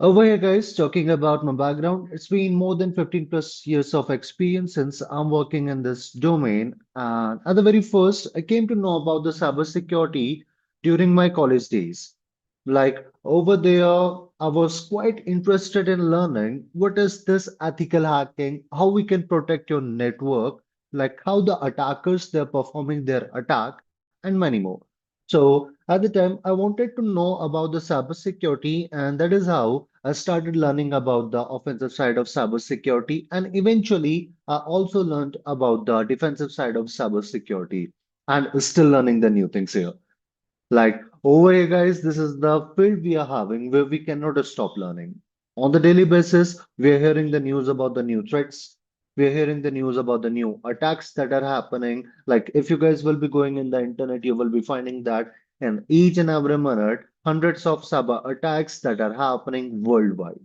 Over here, guys, talking about my background, it's been more than 15 plus years of experience since I'm working in this domain. And at the very first, I came to know about the cybersecurity during my college days. Like over there, I was quite interested in learning what is this ethical hacking, how we can protect your network, like how the attackers they're performing their attack, and many more. So at the time, I wanted to know about the cybersecurity, and that is how I started learning about the offensive side of cybersecurity, and eventually, I also learned about the defensive side of cybersecurity, and still learning the new things here. Like over here, guys, this is the field we are having where we cannot stop learning. On the daily basis, we are hearing the news about the new threats. We are hearing the news about the new attacks that are happening. Like if you guys will be going in the internet, you will be finding that in each and every minute, hundreds of cyber attacks that are happening worldwide.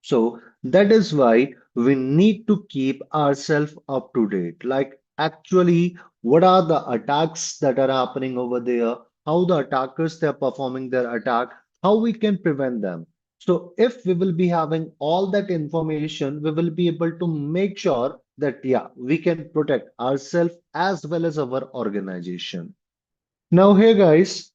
So that is why we need to keep ourselves up to date. Like, actually, what are the attacks that are happening over there? How the attackers they're performing their attack? How we can prevent them? So, if we will be having all that information, we will be able to make sure that yeah, we can protect ourselves as well as our organization. Now, here, guys.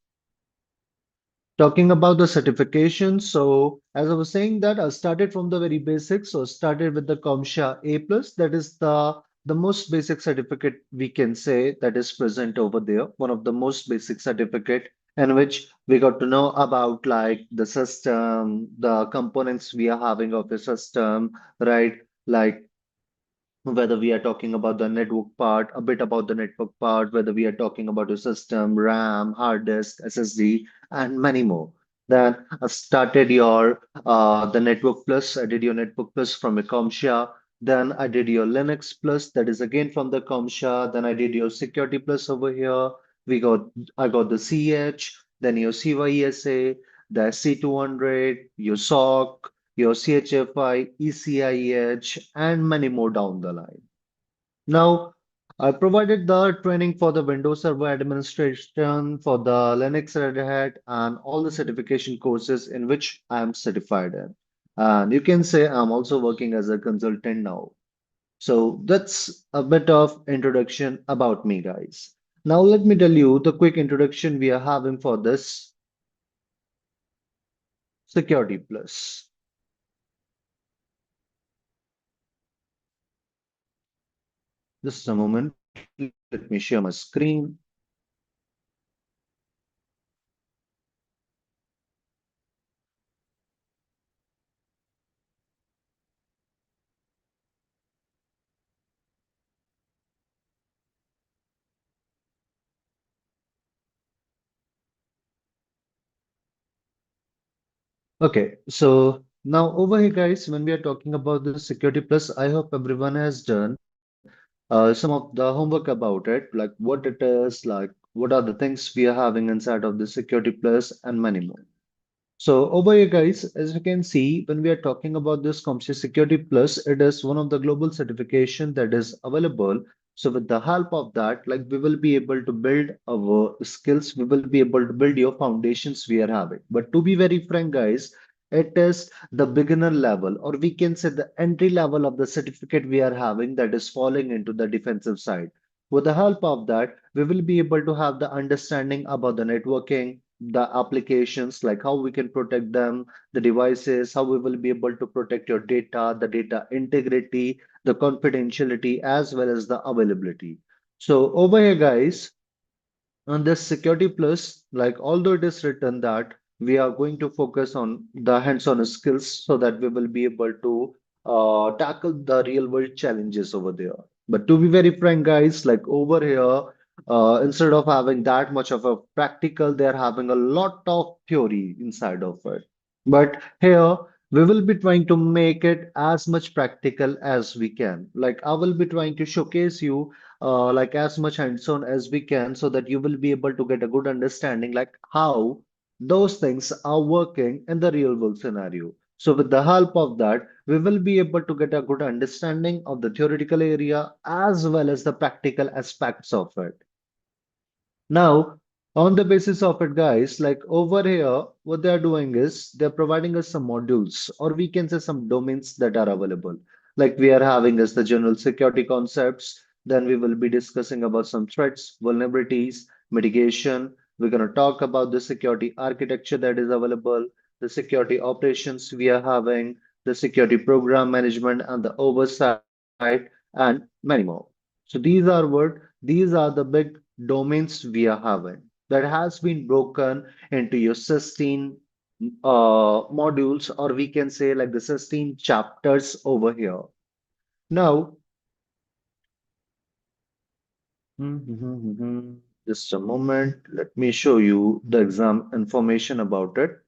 Talking about the certification, so as I was saying that I started from the very basics. So I started with the CompTIA A plus. That is the most basic certificate we can say that is present over there. One of the most basic certificate in which we got to know about like the system, the components we are having of the system, right? Like whether we are talking about the network part, a bit about the network part, whether we are talking about your system, RAM, hard disk, SSD, and many more. Then I started your the Network Plus. I did your Network Plus from a CompTIA. Then I did your Linux Plus, that is again from the CompTIA. Then I did your Security Plus over here. We got I got the CH, then your CYSA, the C200, your SOC, your CHFI, ECIH, and many more down the line. Now, I provided the training for the Windows Server Administration, for the Linux Red Hat, and all the certification courses in which I am certified in. And you can say I'm also working as a consultant now. So that's a bit of introduction about me, guys. Now let me tell you the quick introduction we are having for this Security Plus. Just a moment. Let me share my screen. Okay, so now over here, guys, when we are talking about the Security Plus, I hope everyone has done some of the homework about it, like what it is, like what are the things we are having inside of the Security Plus, and many more. So over here, guys, as you can see, when we are talking about this CompTIA Security Plus, it is one of the global certification that is available. So with the help of that, like we will be able to build our skills, we will be able to build your foundations we are having. But to be very frank, guys, it is the beginner level, or we can say the entry level of the certificate we are having that is falling into the defensive side. With the help of that, we will be able to have the understanding about the networking, the applications, like how we can protect them, the devices, how we will be able to protect your data, the data integrity, the confidentiality, as well as the availability. So over here, guys, on this Security Plus, like although it is written that we are going to focus on the hands-on skills so that we will be able to tackle the real world challenges over there. But to be very frank, guys, like over here, instead of having that much of a practical, they're having a lot of theory inside of it. But here, we will be trying to make it as much practical as we can. Like I will be trying to showcase you like as much hands-on as we can so that you will be able to get a good understanding like how those things are working in the real world scenario. So with the help of that, we will be able to get a good understanding of the theoretical area as well as the practical aspects of it. Now, On the basis of it, guys, like over here, what they're doing is they're providing us some modules, or we can say some domains that are available. Like we are having as the general security concepts, then we will be discussing about some threats, vulnerabilities, mitigation. We're going to talk about the security architecture that is available, the security operations we are having, the security program management and the oversight, and many more. So these are the big domains we are having that has been broken into your 16 modules, or we can say like the 16 chapters over here. Now, just a moment, let me show you the exam information about it.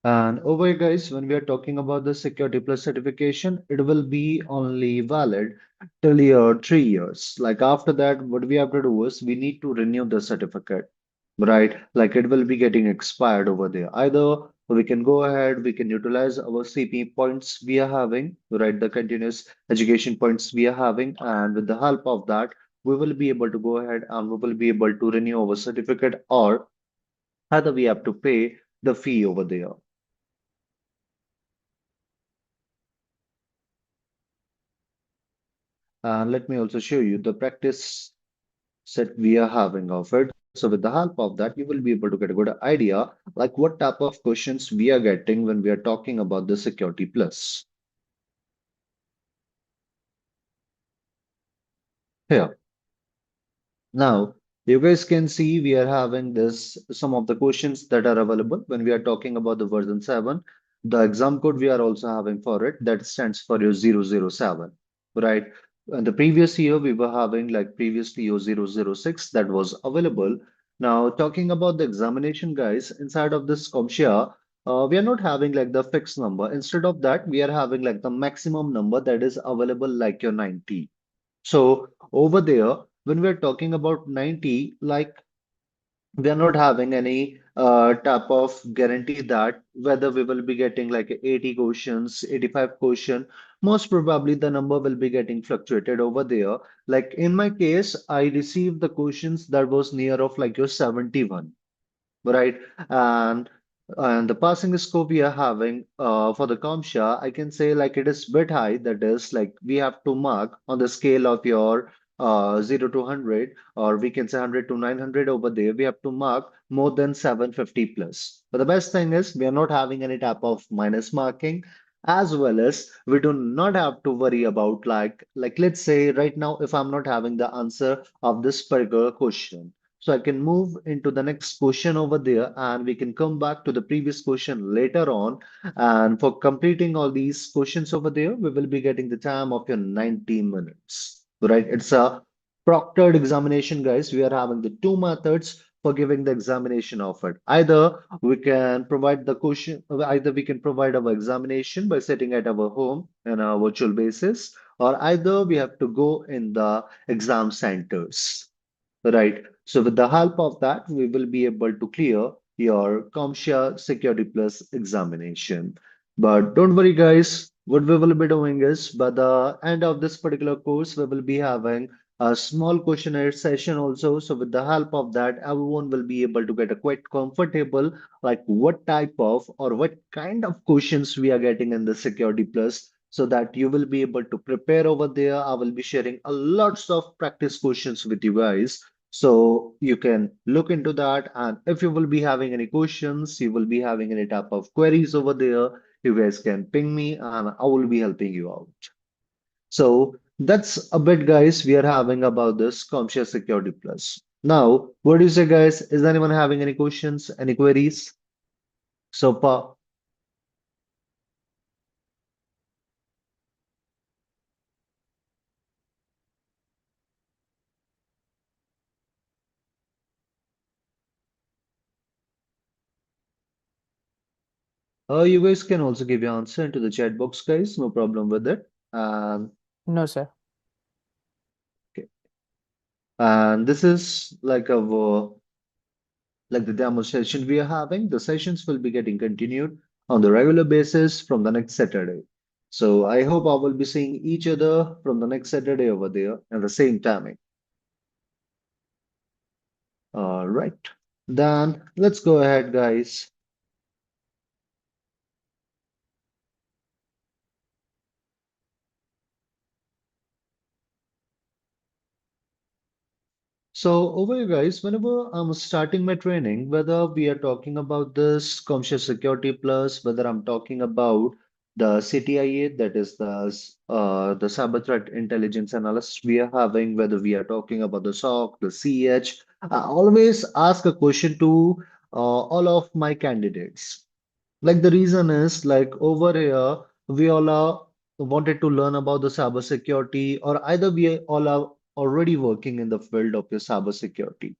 And over here, guys, when we are talking about the Security Plus certification, it will be only valid till year 3 years. Like after that, what we have to do is we need to renew the certificate, right? Like it will be getting expired over there. Either we can go ahead, we can utilize our CP points we are having, right? The continuous education points we are having, and with the help of that, we will be able to go ahead and we will be able to renew our certificate, or either we have to pay the fee over there. And let me also show you the practice set we are having of it. So with the help of that, you will be able to get a good idea like what type of questions we are getting when we are talking about the Security Plus. Here, now you guys can see we are having this some of the questions that are available when we are talking about the version 7. The exam code we are also having for it that stands for your 007, right? And the previous year we were having like previously your 006 that was available. Now talking about the examination, guys, inside of this CompTIA, we are not having like the fixed number. Instead of that, we are having like the maximum number that is available like your 90. So over there, when we're talking about 90, like we are not having any type of guarantee that whether we will be getting like 80 questions, 85 question. Most probably the number will be getting fluctuated over there. Like in my case, I received the questions that was near of like your 71, right? And the passing score we are having for the CompTIA, I can say like it is bit high. That is like we have to mark on the scale of your 0 to 100, or we can say 100 to 900 over there. We have to mark more than 750 plus. But the best thing is we are not having any type of minus marking, as well as we do not have to worry about like let's say right now if I'm not having the answer of this particular question, so I can move into the next question over there and we can come back to the previous question later on. And for completing all these questions over there, we will be getting the time of your 90 minutes, right? It's a proctored examination, guys. We are having the two methods for giving the examination of it. Either we can provide the question, either we can provide our examination by sitting at our home on a virtual basis, or either we have to go in the exam centers. Right. So with the help of that, we will be able to clear your CompTIA Security Plus examination. But don't worry, guys. What we will be doing is, by the end of this particular course, we will be having a small questionnaire session also. So with the help of that, everyone will be able to get a quite comfortable, like what type of or what kind of questions we are getting in the Security Plus. so that you will be able to prepare over there. I will be sharing a lots of practice questions with you guys. So you can look into that. And if you will be having any questions, you will be having any type of queries over there, you guys can ping me and I will be helping you out. So that's a bit, guys, we are having about this CompTIA Security Plus. Now, what do you say, guys? Is anyone having any questions, any queries? So, you guys can also give your answer into the chat box, guys. No problem with it. And No, sir. okay. And this is like the demo session we are having. The sessions will be getting continued on the regular basis from the next Saturday. So I hope I will be seeing each other from the next Saturday over there at the same timing. All right. Then let's go ahead, guys. So over here, guys, whenever I'm starting my training, whether we are talking about this Conscious Security Plus, whether I'm talking about the CTIA, that is the Cyber Threat Intelligence Analyst we are having, whether we are talking about the SOC, the CH, I always ask a question to all of my candidates. Like the reason is like over here, we all are wanted to learn about the cybersecurity, or either we all are already working in the field of your cybersecurity.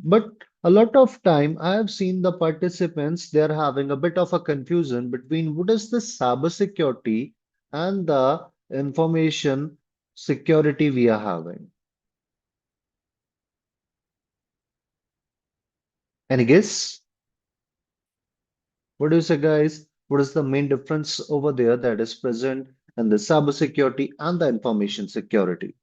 But a lot of time I have seen the participants, they're having a bit of a confusion between what is the cybersecurity and the information security we are having. Any guess? What do you say, guys? What is the main difference over there that is present in the cybersecurity and the information security?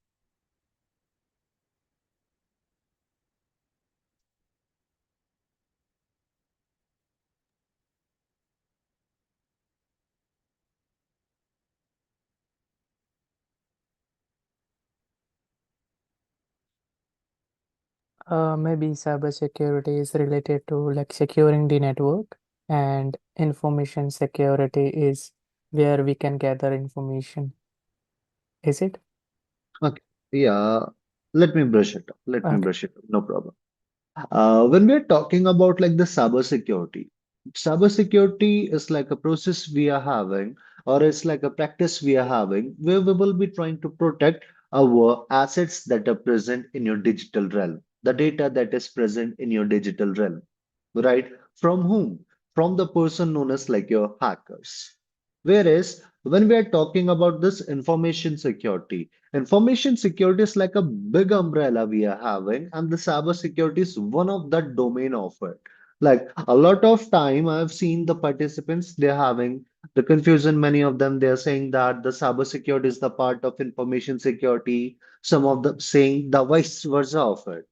Maybe cybersecurity is related to like securing the network, and information security is where we can gather information. Is it? Okay, yeah, let me brush it up. Let me Okay. brush it up. No problem. When we're talking about like the cybersecurity is like a process we are having, or it's like a practice we are having, where we will be trying to protect our assets that are present in your digital realm, the data that is present in your digital realm, right? From whom? From the person known as like your hackers. Whereas when we are talking about this information security is like a big umbrella we are having, and the cyber security is one of the domain of it. Like a lot of time, I've seen the participants, they're having the confusion. Many of them, they're saying that the cyber security is the part of information security. Some of them saying the vice versa of it.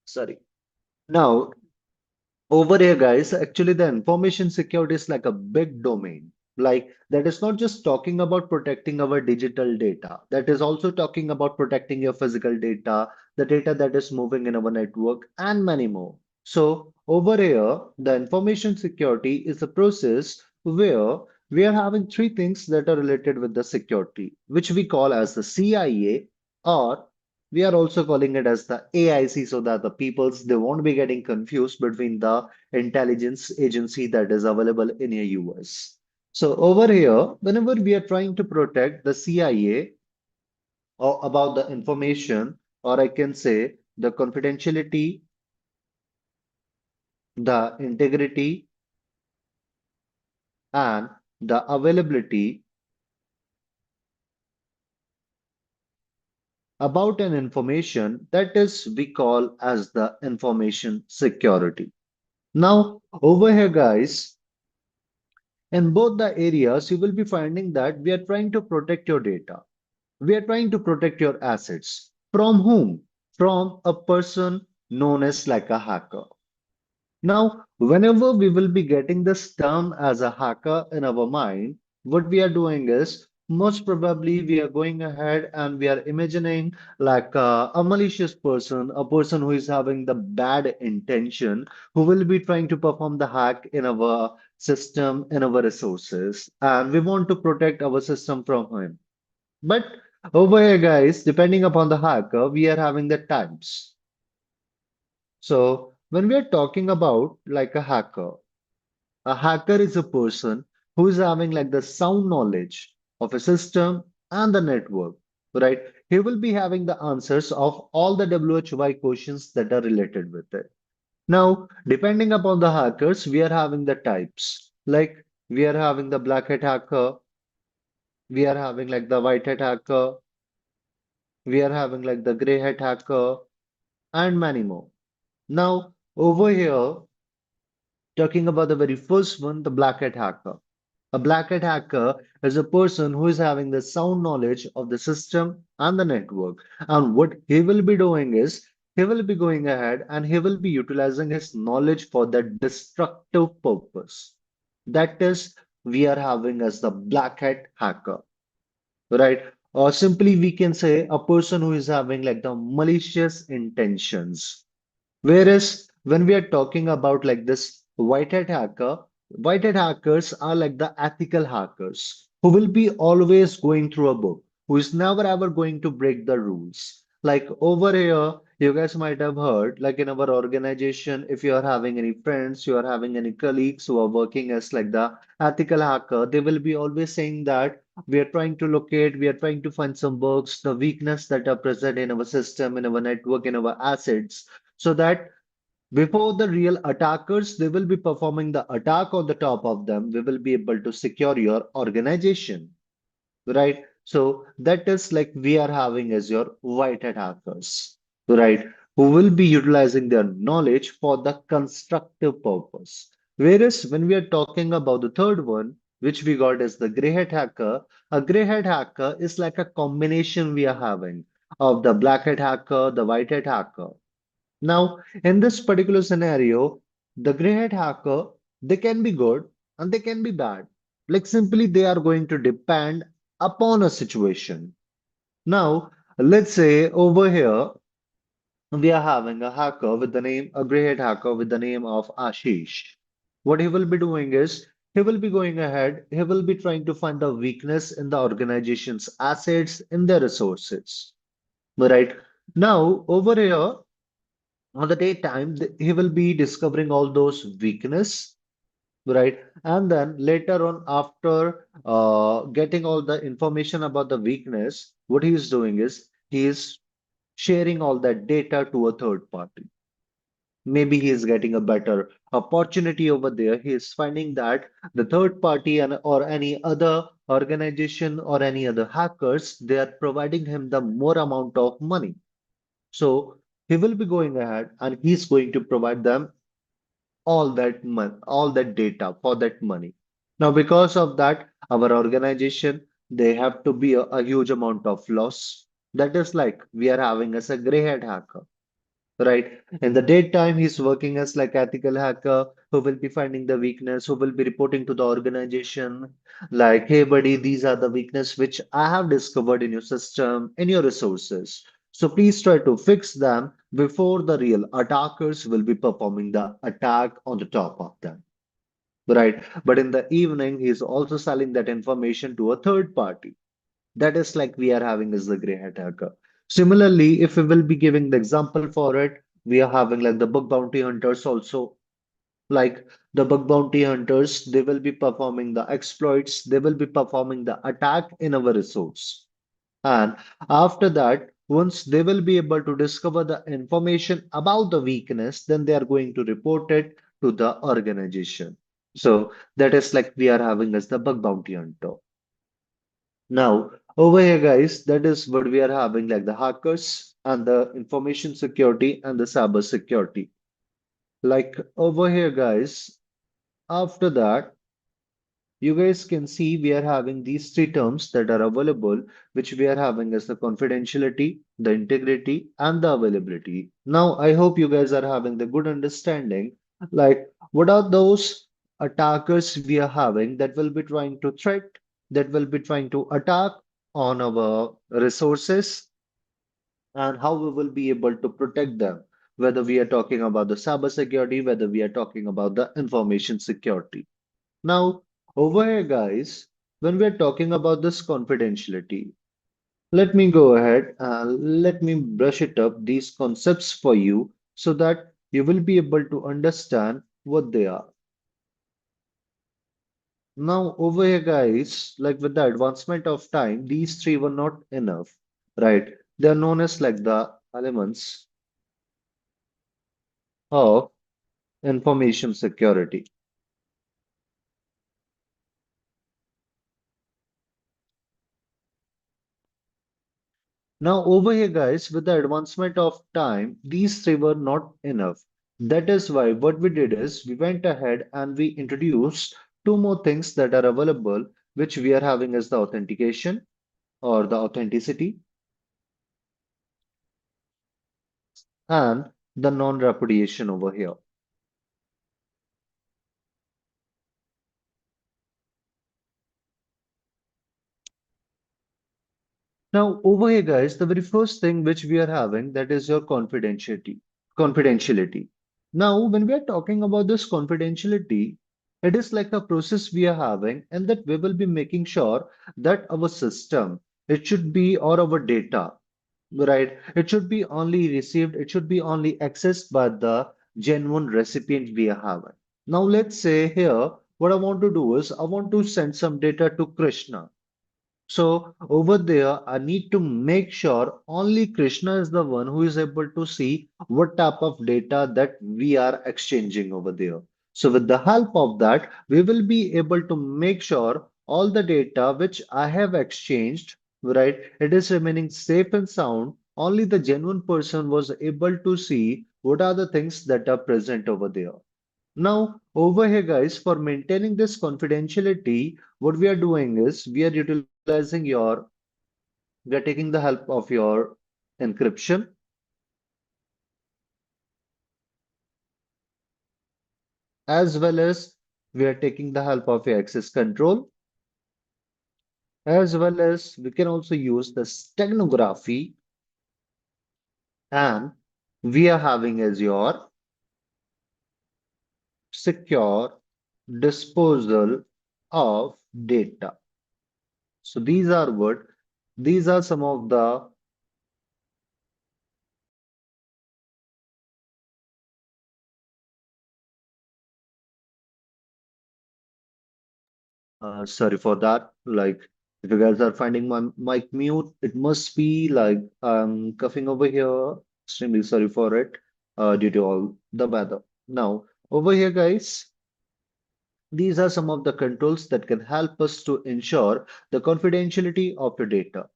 Sorry. Now, over here, guys, actually, the information security is like a big domain. Like, that is not just talking about protecting our digital data, that is also talking about protecting your physical data, the data that is moving in our network, and many more. So, over here, the information security is a process where we are having three things that are related with the security, which we call as the CIA, or we are also calling it as the AIC, so that the peoples they won't be getting confused between the intelligence agency that is available in the US. So over here, whenever we are trying to protect the CIA or about the information, or I can say the confidentiality, the integrity, and the availability about an information, that is we call as the information security. Now, over here, guys, in both the areas, you will be finding that we are trying to protect your data. We are trying to protect your assets. From whom? From a person known as like a hacker. Now, whenever we will be getting this term as a hacker in our mind, what we are doing is most probably we are going ahead and we are imagining like a malicious person, a person who is having the bad intention, who will be trying to perform the hack in our system, in our resources, and we want to protect our system from him. But over here, guys, depending upon the hacker, we are having the types. So when we are talking about like a hacker is a person who is having like the sound knowledge of a system and the network, right? He will be having the answers of all the WHY questions that are related with it. Now, depending upon the hackers, we are having the types. Like we are having the black hat hacker, we are having like the white hat hacker, we are having like the gray hat hacker, and many more. Now, over here, talking about the very first one, the black hat hacker. A black hat hacker is a person who is having the sound knowledge of the system and the network. And what he will be doing is he will be going ahead and he will be utilizing his knowledge for the destructive purpose. That is, we are having as the black hat hacker, right? Or simply we can say a person who is having like the malicious intentions. Whereas when we are talking about like this white hat hacker, white hat hackers are like the ethical hackers who will be always going through a book, who is never ever going to break the rules. Like over here, you guys might have heard, like in our organization, if you are having any friends, you are having any colleagues who are working as like the ethical hacker, they will be always saying that we are trying to locate, we are trying to find some bugs, the weakness that are present in our system, in our network, in our assets so that before the real attackers, they will be performing the attack on the top of them. We will be able to secure your organization, right? So that is like we are having as your white hat hackers, right? Who will be utilizing their knowledge for the constructive purpose. Whereas when we are talking about the third one, which we got as the gray hat hacker, a gray hat hacker is like a combination we are having of the black hat hacker, the white hat hacker. Now, in this particular scenario, the gray hat hacker, they can be good and they can be bad. Like simply they are going to depend upon a situation. Now, let's say over here, we are having a hacker with the name, a gray hat hacker with the name of Ashish. What he will be doing is, he will be going ahead, he will be trying to find the weakness in the organization's assets, in their resources. Right? Now, over here, on the daytime he will be discovering all those weakness, right? And then later on after getting all the information about the weakness, what he is doing is he is sharing all that data to a third party. Maybe he is getting a better opportunity over there. He is finding that the third party and or any other organization or any other hackers, they are providing him the more amount of money. So he will be going ahead and he's going to provide them all that data for that money. Now, because of that, our organization, they have to be a huge amount of loss. That is like we are having as a gray hat hacker, right? In the daytime, he's working as like ethical hacker who will be finding the weakness, who will be reporting to the organization, like, hey buddy, these are the weakness which I have discovered in your system, in your resources. So please try to fix them before the real attackers will be performing the attack on the top of them. Right. But in the evening, he's also selling that information to a third party. That is like we are having as the gray hat hacker. Similarly, if we will be giving the example for it, we are having like the bug bounty hunters also. Like the bug bounty hunters, they will be performing the exploits, they will be performing the attack in our resource. And after that, once they will be able to discover the information about the weakness, then they are going to report it to the organization. So that is like we are having as the bug bounty hunter. Now, over here, guys, that is what we are having like the hackers and the information security and the cyber security. Like over here, guys, after that, you guys can see we are having these three terms that are available, which we are having as the confidentiality, the integrity, and the availability. Now, I hope you guys are having the good understanding Like, what are those attackers we are having that will be trying to threat, that will be trying to attack on our resources, and how we will be able to protect them, whether we are talking about the cyber security, whether we are talking about the information security. Now, over here, guys, when we are talking about this confidentiality, let me go ahead and let me brush it up these concepts for you so that you will be able to understand what they are. Now, over here, guys, like with the advancement of time, these three were not enough, right? They are known as like the elements of information security. Now, over here, guys, with the advancement of time, these three were not enough. That is why what we did is we went ahead and we introduced two more things that are available, which we are having as the authentication or the authenticity and the non-repudiation over here. Now, over here, guys, the very first thing which we are having that is your confidentiality. Confidentiality. Now, when we are talking about this confidentiality, it is like a process we are having, and that we will be making sure that our system, it should be or our data, right? It should be only received, it should be only accessed by the genuine recipient we are having. Now, let's say here, what I want to do is I want to send some data to Krishna. So over there, I need to make sure only Krishna is the one who is able to see what type of data that we are exchanging over there. So with the help of that, we will be able to make sure all the data which I have exchanged, right, it is remaining safe and sound. Only the genuine person was able to see what are the things that are present over there. Now, over here, guys, for maintaining this confidentiality, what we are doing is we are utilizing we are taking the help of your encryption, as well as we are taking the help of your access control, as well as we can also use the steganography, and we are having as your secure disposal of data. So these are some of the sorry for that. Like, if you guys are finding my mic mute, it must be like I'm coughing over here. Extremely sorry for it, due to all the weather. Now, over here, guys, these are some of the controls that can help us to ensure the confidentiality of your data.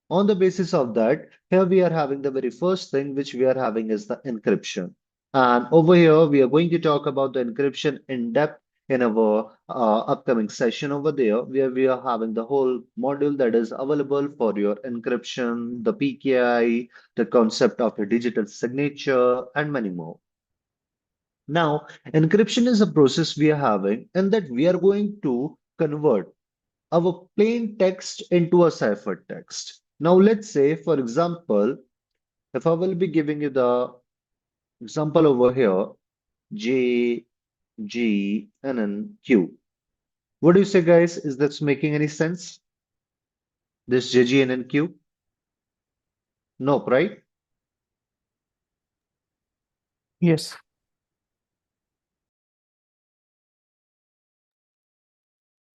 On the basis of that, here we are having the very first thing which we are having is the encryption. And over here, we are going to talk about the encryption in depth in our upcoming session over there, where we are having the whole module that is available for your encryption, the PKI, the concept of a digital signature, and many more. Now, encryption is a process we are having, and that we are going to convert our plain text into a cipher text. Now, let's say, for example, if I will be giving you the example over here, J, G, N, N, Q. What do you say, guys? Is this making any sense? This J, G, N, N, Q? Nope, right? Yes.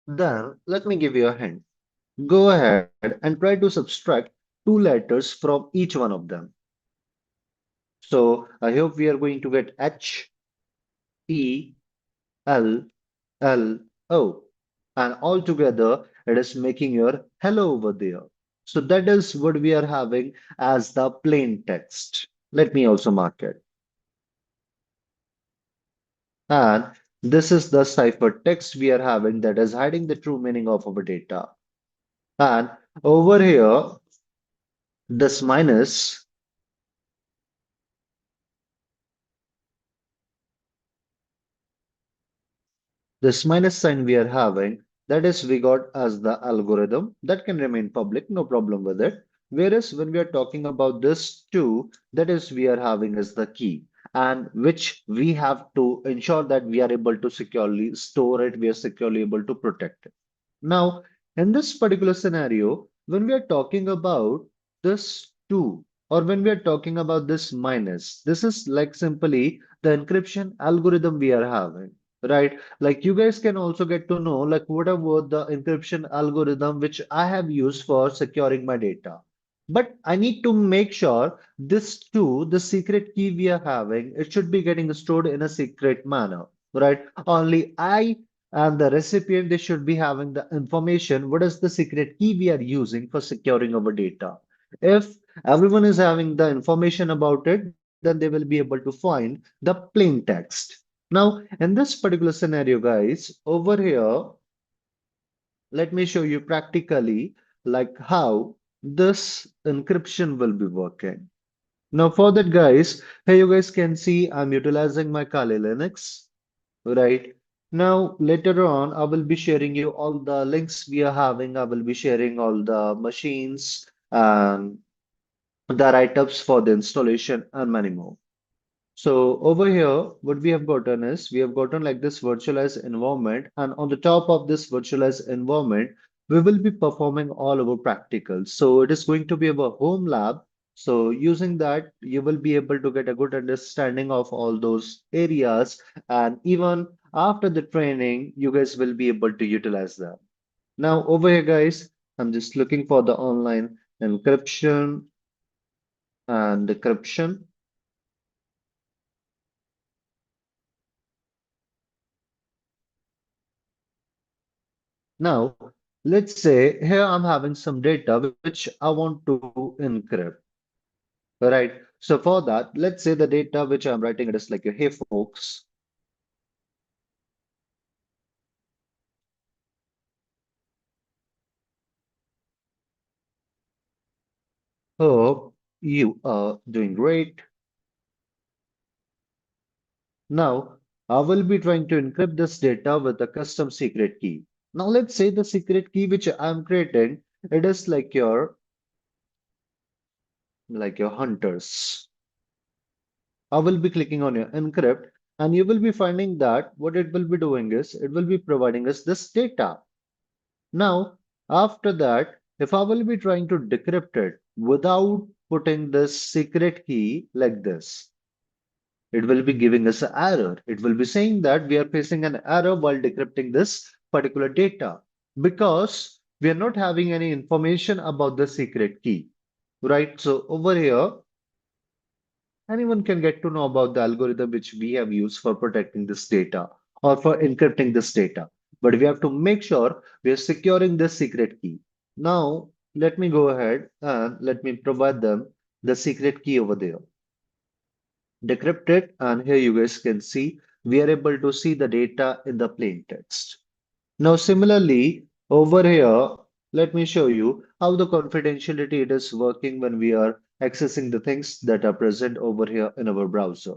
Then let me give you a hint. Go ahead and try to subtract two letters from each one of them. So I hope we are going to get H, E, L, L, O. And all together, it is making your hello over there. So that is what we are having as the plain text. Let me also mark it. And this is the cipher text we are having that is hiding the true meaning of our data. And over here, this minus, This minus sign we are having, that is we got as the algorithm that can remain public, no problem with it. Whereas when we are talking about this two, that is we are having as the key and which we have to ensure that we are able to securely store it, we are securely able to protect it. Now, in this particular scenario, when we are talking about this two, or when we are talking about this minus, this is like simply the encryption algorithm we are having, right? Like you guys can also get to know like whatever the encryption algorithm which I have used for securing my data. But I need to make sure this too, the secret key we are having, it should be getting stored in a secret manner, right? Only I and the recipient, they should be having the information. What is the secret key we are using for securing our data? If everyone is having the information about it, then they will be able to find the plain text. Now, in this particular scenario, guys, over here, let me show you practically like how this encryption will be working. Now, for that, guys, here you guys can see I'm utilizing my Kali Linux. Right. Now, later on, I will be sharing you all the links we are having. I will be sharing all the machines and the write-ups for the installation and many more. So over here, what we have gotten is we have gotten like this virtualized environment, and on the top of this virtualized environment, we will be performing all our practicals. So it is going to be our home lab. So using that, you will be able to get a good understanding of all those areas, and even after the training, you guys will be able to utilize them. Now over here, guys, I'm just looking for the online encryption and decryption. Now, let's say here I'm having some data which I want to encrypt, right? So for that, let's say the data which I'm writing it is like, hey folks, hope you are doing great. Now, I will be trying to encrypt this data with a custom secret key. Now, let's say the secret key which I'm creating, it is like your hunters. I will be clicking on your encrypt, and you will be finding that what it will be doing is it will be providing us this data. Now, after that, if I will be trying to decrypt it without putting this secret key like this, it will be giving us an error. It will be saying that we are facing an error while decrypting this particular data because we are not having any information about the secret key, right? So over here, anyone can get to know about the algorithm which we have used for protecting this data or for encrypting this data. But we have to make sure we are securing this secret key. Now, let me go ahead and let me provide them the secret key over there. Decrypt it, and here you guys can see we are able to see the data in the plain text. Now, similarly, over here, let me show you how the confidentiality it is working when we are accessing the things that are present over here in our browser.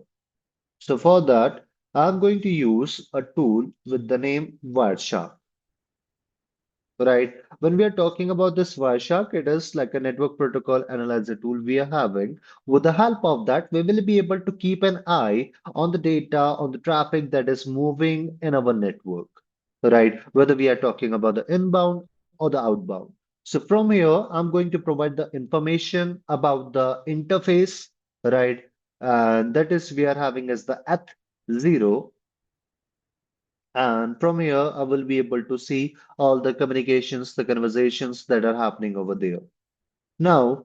So for that, I'm going to use a tool with the name Wireshark, right? When we are talking about this Wireshark, it is like a network protocol analyzer tool we are having. With the help of that, we will be able to keep an eye on the data, on the traffic that is moving in our network, right? Whether we are talking about the inbound or the outbound. So from here, I'm going to provide the information about the interface, right? And that is we are having as the eth0. And from here, I will be able to see all the communications, the conversations that are happening over there. Now,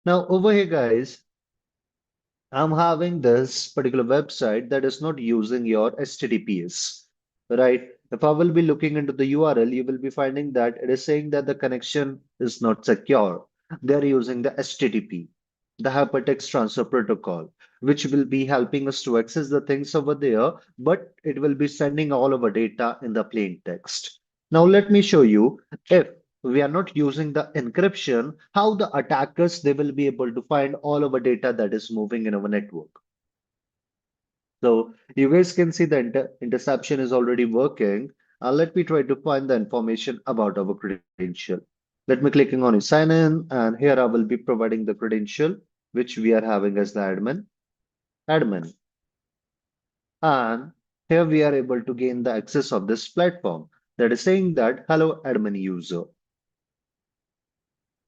now over here, guys, I'm having this particular website that is not using your HTTPS, right? If I will be looking into the URL, you will be finding that it is saying that the connection is not secure. They're using the HTTP. the hypertext transfer protocol, which will be helping us to access the things over there, but it will be sending all of our data in the plain text. Now, let me show you if we are not using the encryption, how the attackers they will be able to find all of our data that is moving in our network. So you guys can see the interception is already working. Let me try to find the information about our credential. Let me clicking on sign in, and here I will be providing the credential which we are having as the admin. And here we are able to gain the access of this platform that is saying that hello admin user.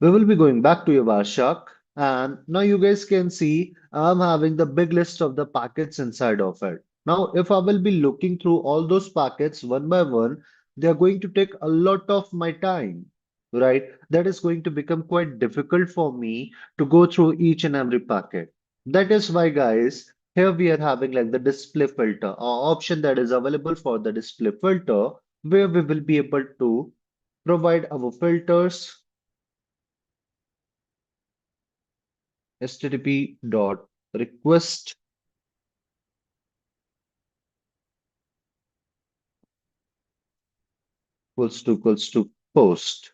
We will be going back to your Warshak, and now you guys can see I'm having the big list of the packets inside of it. Now, if I will be looking through all those packets one by one, they are going to take a lot of my time, right? That is going to become quite difficult for me to go through each and every packet. That is why, guys, here we are having like the display filter, or option that is available for the display filter, where we will be able to provide our filters http dot request equals to post.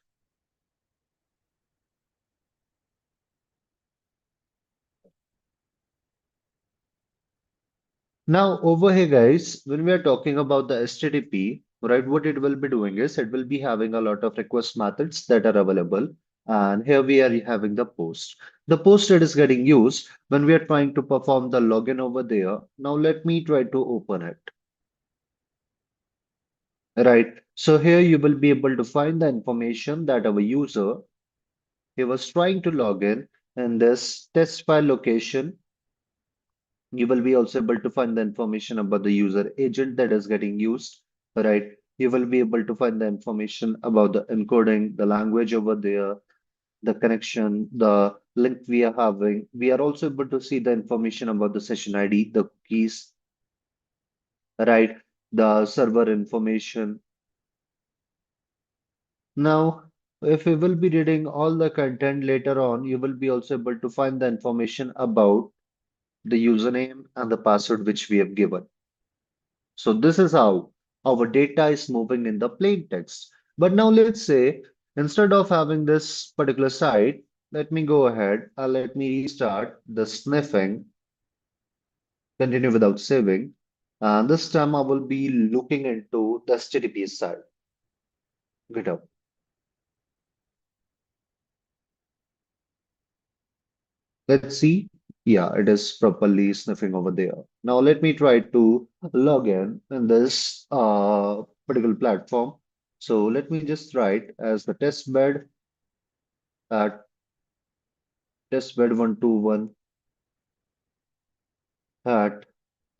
Now over here guys, when we are talking about the HTTP, right, what it will be doing is it will be having a lot of request methods that are available. And here we are having the post. The post that is getting used when we are trying to perform the login over there. Now let me try to open it. Right. So here you will be able to find the information that our user he was trying to log in this test file location. You will be also able to find the information about the user agent that is getting used, right? You will be able to find the information about the encoding, the language over there, the connection, the link we are having. We are also able to see the information about the session ID, the keys, right? The server information. Now, if we will be reading all the content later on, you will be also able to find the information about the username and the password which we have given. So this is how our data is moving in the plain text. But now let's say instead of having this particular site, let me go ahead and let me restart the sniffing, continue without saving. And this time I will be looking into the HTTP side, GitHub. Let's see. Yeah, it is properly sniffing over there. Now let me try to log in this particular platform. So let me just write as the test bed at testbed121 at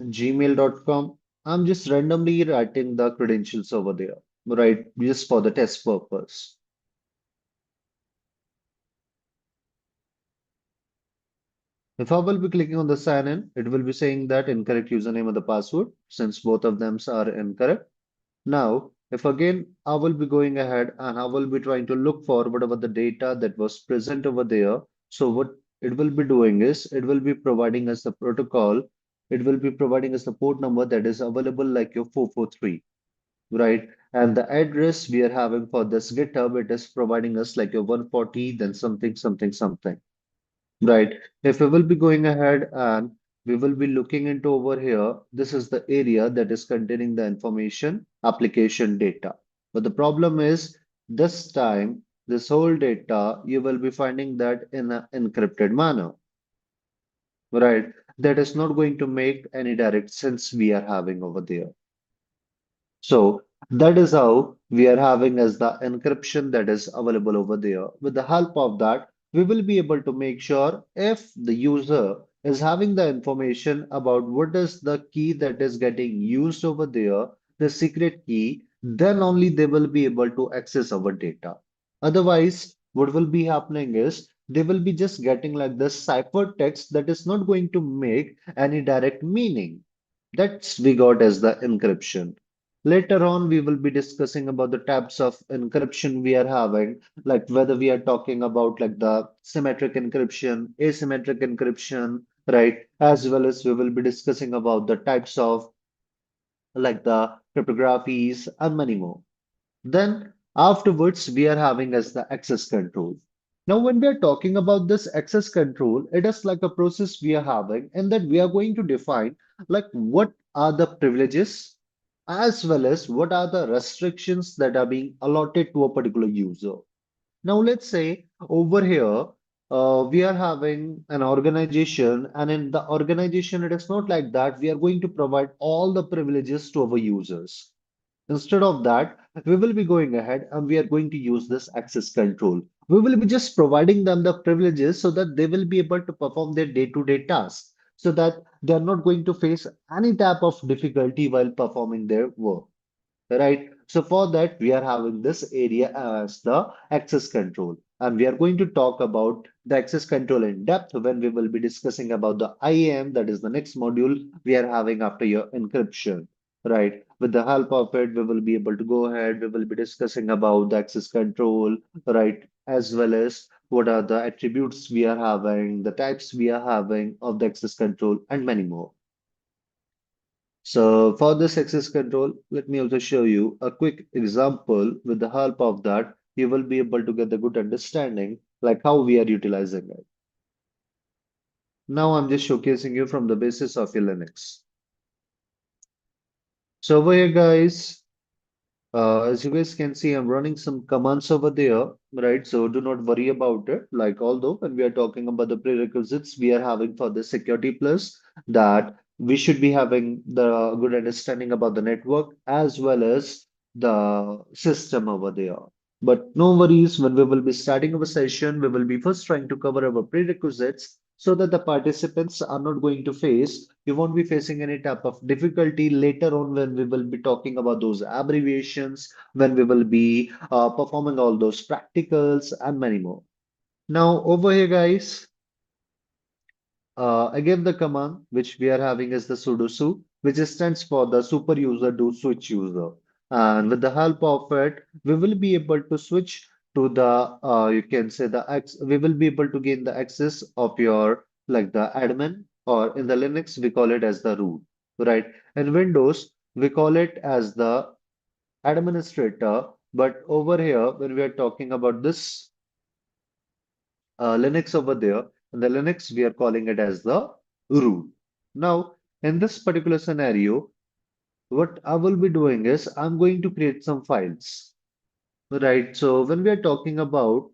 gmail.com. I'm just randomly writing the credentials over there, right? Just for the test purpose. If I will be clicking on the sign in, it will be saying that incorrect username and the password since both of them are incorrect. Now, if again I will be going ahead and I will be trying to look for whatever the data that was present over there. So what it will be doing is it will be providing us the protocol. It will be providing us the port number that is available like your 443, right? And the address we are having for this GitHub, it is providing us like a 140, then something, something, something. Right. If we will be going ahead and we will be looking into over here, this is the area that is containing the information application data. But the problem is this time, this whole data, you will be finding that in an encrypted manner, right? That is not going to make any direct sense we are having over there. So that is how we are having as the encryption that is available over there. With the help of that, we will be able to make sure if the user is having the information about what is the key that is getting used over there, the secret key, then only they will be able to access our data. Otherwise, what will be happening is they will be just getting like this cipher text that is not going to make any direct meaning. That's we got as the encryption. Later on, we will be discussing about the types of encryption we are having, like whether we are talking about like the symmetric encryption, asymmetric encryption, right? As well as we will be discussing about the types of like the cryptographies and many more. Then afterwards, we are having as the access control. Now, when we are talking about this access control, it is like a process we are having, and that we are going to define like what are the privileges as well as what are the restrictions that are being allotted to a particular user. Now, let's say over here, we are having an organization, and in the organization, it is not like that. We are going to provide all the privileges to our users. Instead of that, we will be going ahead and we are going to use this access control. We will be just providing them the privileges so that they will be able to perform their day-to-day tasks, so that they are not going to face any type of difficulty while performing their work. Right. So for that, we are having this area as the access control. And we are going to talk about the access control in depth when we will be discussing about the IAM, that is the next module we are having after your encryption. Right. With the help of it, we will be able to go ahead. We will be discussing about the access control, right? As well as what are the attributes we are having, the types we are having of the access control, and many more. So for this access control, let me also show you a quick example. With the help of that, you will be able to get a good understanding like how we are utilizing it. Now I'm just showcasing you from the basis of your Linux. So over here, guys, as you guys can see, I'm running some commands over there, right? So do not worry about it. Like, although when we are talking about the prerequisites we are having for the Security Plus, that we should be having the good understanding about the network as well as the system over there. But no worries, when we will be starting our session, we will be first trying to cover our prerequisites so that the participants are not going to face, you won't be facing any type of difficulty later on when we will be talking about those abbreviations, when we will be performing all those practicals and many more. Now, over here, guys, again, the command which we are having is the sudo su, which stands for the super user do switch user. And with the help of it, we will be able to switch to the, you can say we will be able to gain the access of your, like the admin, or in the Linux, we call it as the root, right? In Windows, we call it as the administrator. But over here, when we are talking about this Linux over there. In the Linux, we are calling it as the root. Now, in this particular scenario, what I will be doing is I'm going to create some files, right? So when we are talking about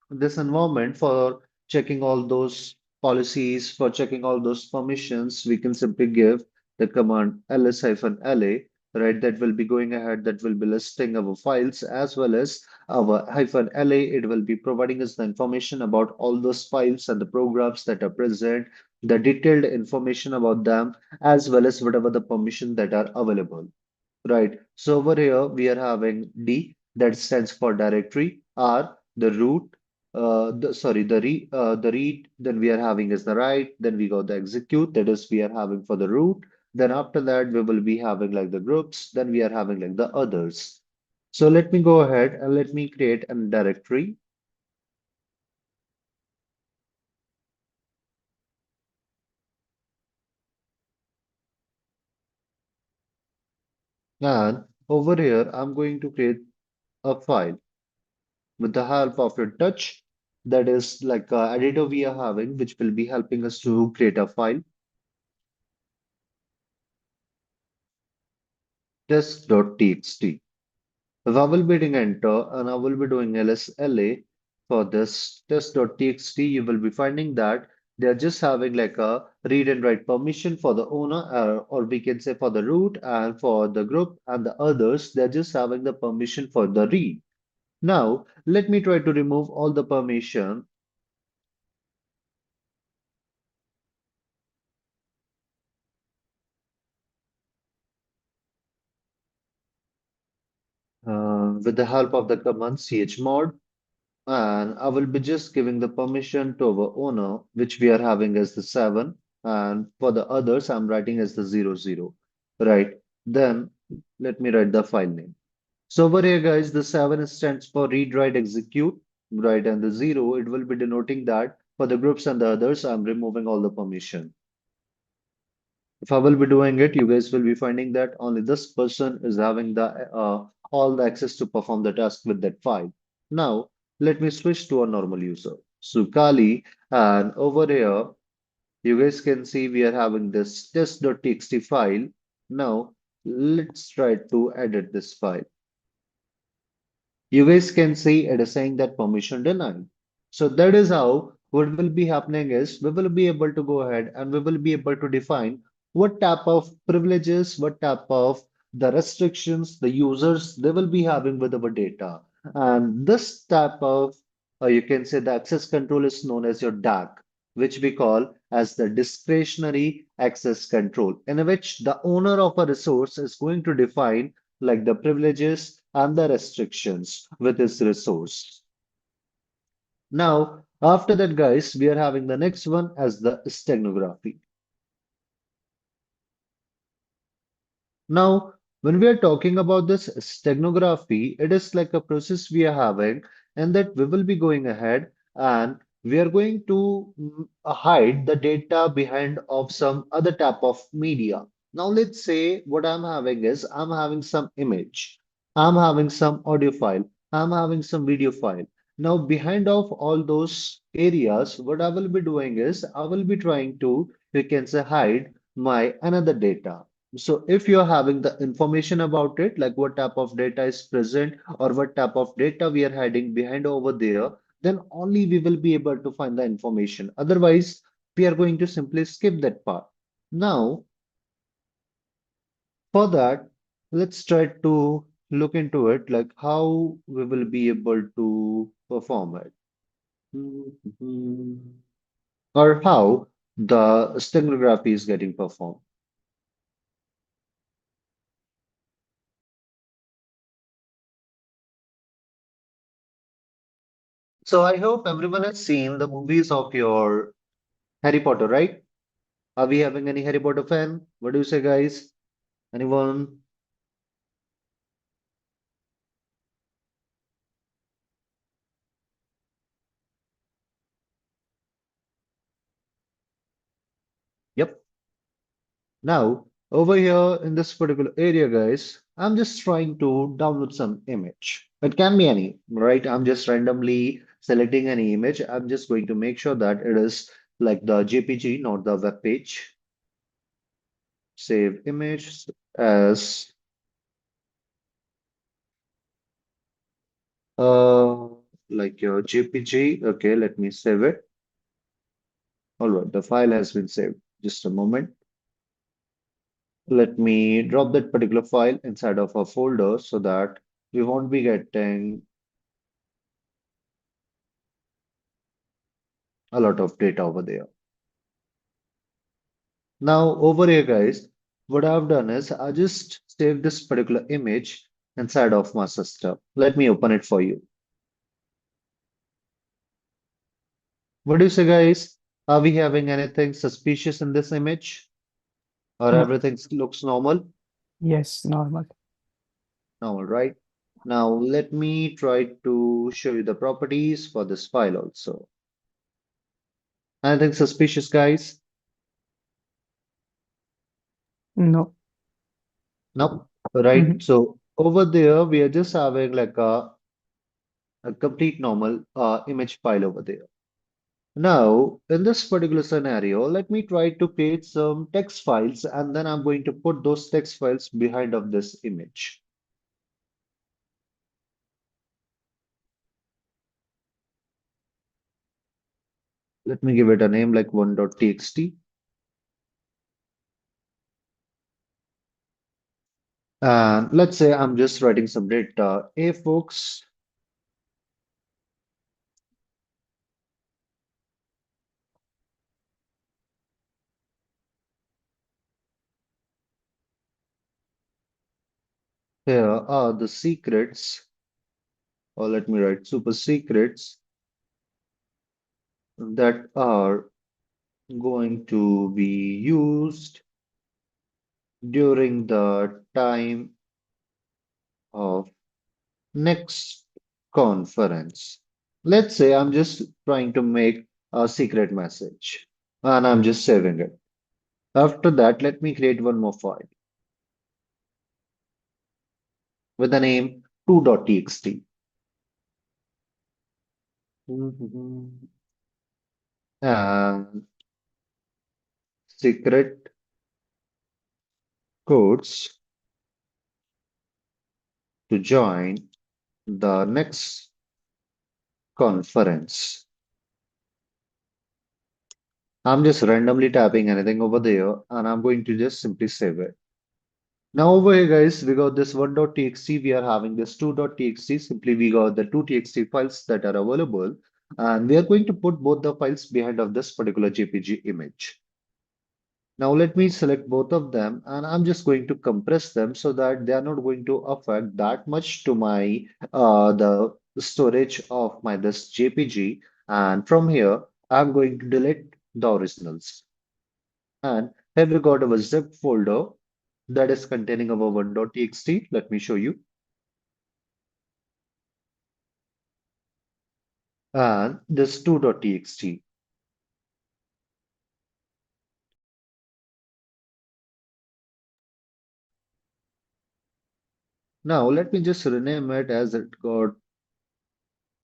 this environment for checking all those policies, for checking all those permissions, we can simply give the command ls-la, right? That will be going ahead, that will be listing our files as well as our -la. It will be providing us the information about all those files and the programs that are present, the detailed information about them, as well as whatever the permission that are available. Right. So over here we are having D, that stands for directory. R, the root. The read. Then we are having is the write. Then we got the execute. That is we are having for the root. Then after that we will be having like the groups. Then we are having like the others. So let me go ahead and let me create a directory. And over here I'm going to create a file with the help of your touch. That is like a editor we are having, which will be helping us to create a file. Test.txt. If I will be hitting enter and I will be doing lsla for this test.txt, you will be finding that they are just having like a read and write permission for the owner, or we can say for the root, and for the group and the others, they're just having the permission for the read. Now, let me try to remove all the permission. With the help of the command chmod, and I will be just giving the permission to our owner, which we are having as the 7, and for the others, I'm writing as the 00, right? Then let me write the file name. So over here, guys, the 7 stands for read, write, execute, right? And the 0, it will be denoting that for the groups and the others, I'm removing all the permission. If I will be doing it, you guys will be finding that only this person is having the all the access to perform the task with that file. Now, let me switch to a normal user. So Kali, and over here, you guys can see we are having this test.txt file. Now, let's try to edit this file. You guys can see it is saying that permission denied. So that is how what will be happening is we will be able to go ahead and we will be able to define what type of privileges, what type of the restrictions the users they will be having with our data. And this type of you can say the access control is known as your DAC, which we call as the discretionary access control, in which the owner of a resource is going to define like the privileges and the restrictions with this resource. Now, after that, guys, we are having the next one as the steganography. Now, when we are talking about this steganography, it is like a process we are having, and that we will be going ahead and we are going to hide the data behind of some other type of media. Now, let's say what I'm having is I'm having some image, I'm having some audio file, I'm having some video file. Now, behind of all those areas, what I will be doing is I will be trying to, you can say, hide my another data. So if you're having the information about it, like what type of data is present or what type of data we are hiding behind over there, then only we will be able to find the information. Otherwise, we are going to simply skip that part. Now, for that, let's try to look into it, like how we will be able to perform it. Mhm. Or how the steganography is getting performed. So I hope everyone has seen the movies of your Harry Potter, right? Are we having any Harry Potter fan? What do you say, guys? Anyone? Yep. Now, over here in this particular area, guys, I'm just trying to download some image. It can be any, right? I'm just randomly selecting any image. I'm just going to make sure that it is like the JPG, not the web page. Save image as uh like your JPG. Okay, let me save it. All right, the file has been saved. Just a moment. Let me drop that particular file inside of a folder so that we won't be getting a lot of data over there. Now, over here, guys, what I've done is I just saved this particular image inside of my system. Let me open it for you. What do you say, guys? Are we having anything suspicious in this image? Or No. everything looks normal? Yes, normal. Normal, right? Now, let me try to show you the properties for this file also. Anything suspicious, guys? No. Nope. Right. Mhm. So over there, we are just having like a complete normal image file over there. Now, in this particular scenario, let me try to create some text files and then I'm going to put those text files behind of this image. Let me give it a name like one.txt. And let's say I'm just writing some data. Hey, folks, here are the secrets, or let me write super secrets that are going to be used during the time of next conference. Let's say I'm just trying to make a secret message and I'm just saving it. After that, let me create one more file with the name 2.txt. And secret codes to join the next conference. I'm just randomly tapping anything over there and I'm going to just simply save it. Now over here guys, we got this 1.txt, we are having this 2.txt, simply we got the two txt files that are available and we are going to put both the files behind of this particular JPG image. Now let me select both of them and I'm just going to compress them so that they are not going to affect that much to my the storage of my this JPG. And from here, I'm going to delete the originals. And here we got our zip folder that is containing our 1.txt. Let me show you. And this 2.txt. Now let me just rename it as it got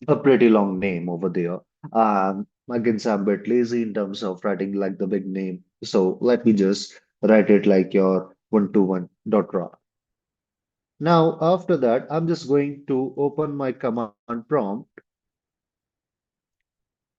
a pretty long name over there. Again, I'm a bit lazy in terms of writing like the big name. So let me just write it like your 121.raw. Now, after that, I'm just going to open my command prompt.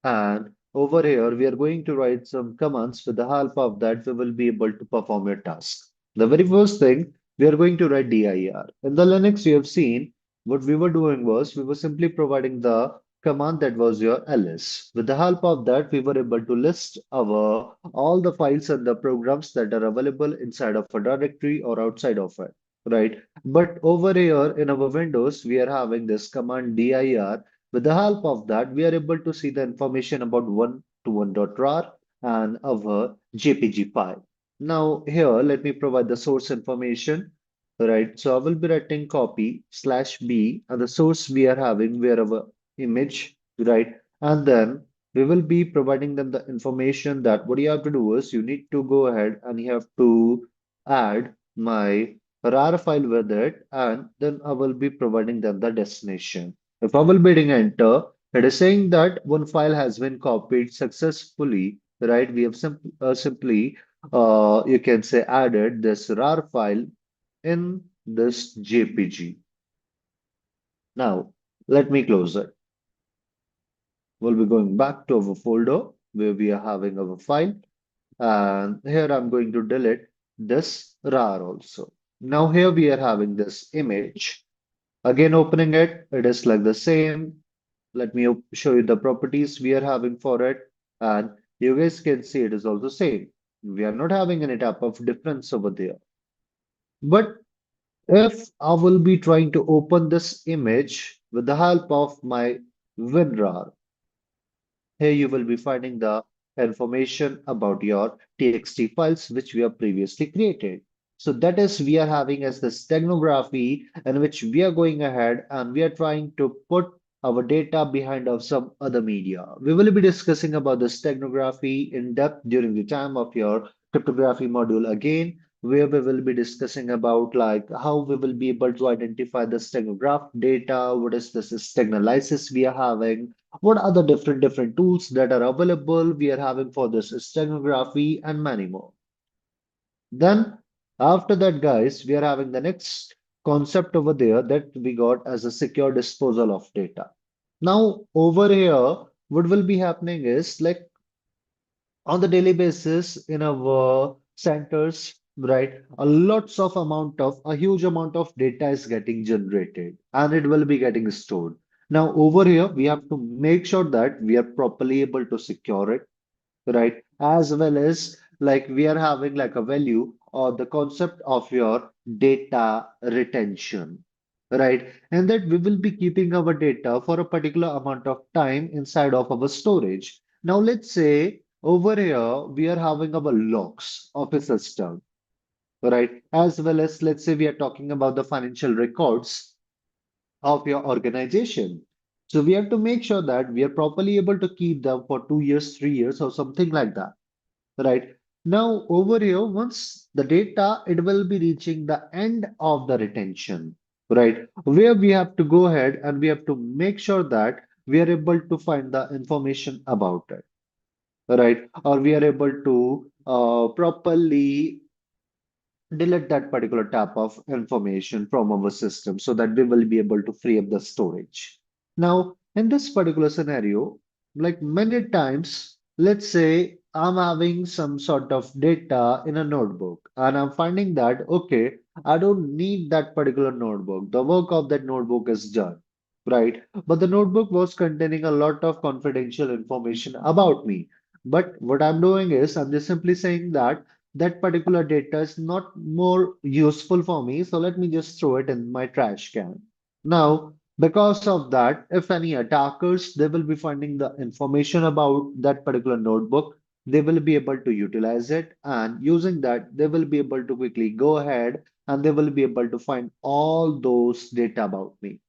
And over here, we are going to write some commands. With the help of that, we will be able to perform your task. The very first thing, we are going to write dir. In the Linux, you have seen what we were doing was we were simply providing the command that was your ls. With the help of that, we were able to list our all the files and the programs that are available inside of a directory or outside of it, right? But over here in our Windows, we are having this command dir. With the help of that, we are able to see the information about 121.rar and our JPG file. Now, here, let me provide the source information. Right, so I will be writing copy slash B and the source we are having where our image, right? And then we will be providing them the information that what you have to do is you need to go ahead and you have to add my RAR file with it, and then I will be providing them the destination. If I will be hitting enter, it is saying that one file has been copied successfully, right? We have simply, you can say, added this RAR file in this JPG. Now, let me close it. We'll be going back to our folder where we are having our file. And here I'm going to delete this RAR also. Now here we are having this image. Again, opening it, it is like the same. Let me show you the properties we are having for it. And you guys can see it is also same. We are not having any type of difference over there. But if I will be trying to open this image with the help of my WinRAR, here you will be finding the information about your TXT files which we have previously created. So that is we are having as the steganography in which we are going ahead and we are trying to put our data behind of some other media. We will be discussing about the steganography in depth during the time of your cryptography module again, where we will be discussing about like how we will be able to identify the steganograph data, what is the steganalysis we are having, what are the different tools that are available we are having for this steganography and many more. Then after that, guys, we are having the next concept over there that we got as a secure disposal of data. Now over here, what will be happening is like on the daily basis in our centers, right? A huge amount of data is getting generated and it will be getting stored. Now, over here, we have to make sure that we are properly able to secure it, right? As well as like we are having like a value or the concept of your data retention, right? And that we will be keeping our data for a particular amount of time inside of our storage. Now, let's say over here we are having our logs of a system. right? As well as, let's say we are talking about the financial records of your organization. So we have to make sure that we are properly able to keep them for 2 years, 3 years, or something like that, right? Now, over here, once the data, it will be reaching the end of the retention, right? Where we have to go ahead and we have to make sure that we are able to find the information about it, right? Or we are able to properly delete that particular type of information from our system so that we will be able to free up the storage. Now, in this particular scenario, like many times, let's say I'm having some sort of data in a notebook and I'm finding that, okay, I don't need that particular notebook. The work of that notebook is done, right? But the notebook was containing a lot of confidential information about me. But what I'm doing is I'm just simply saying that that particular data is not more useful for me, so let me just throw it in my trash can. Now, because of that, if any attackers, they will be finding the information about that particular notebook, they will be able to utilize it, and using that, they will be able to quickly go ahead and they will be able to find all those data about me.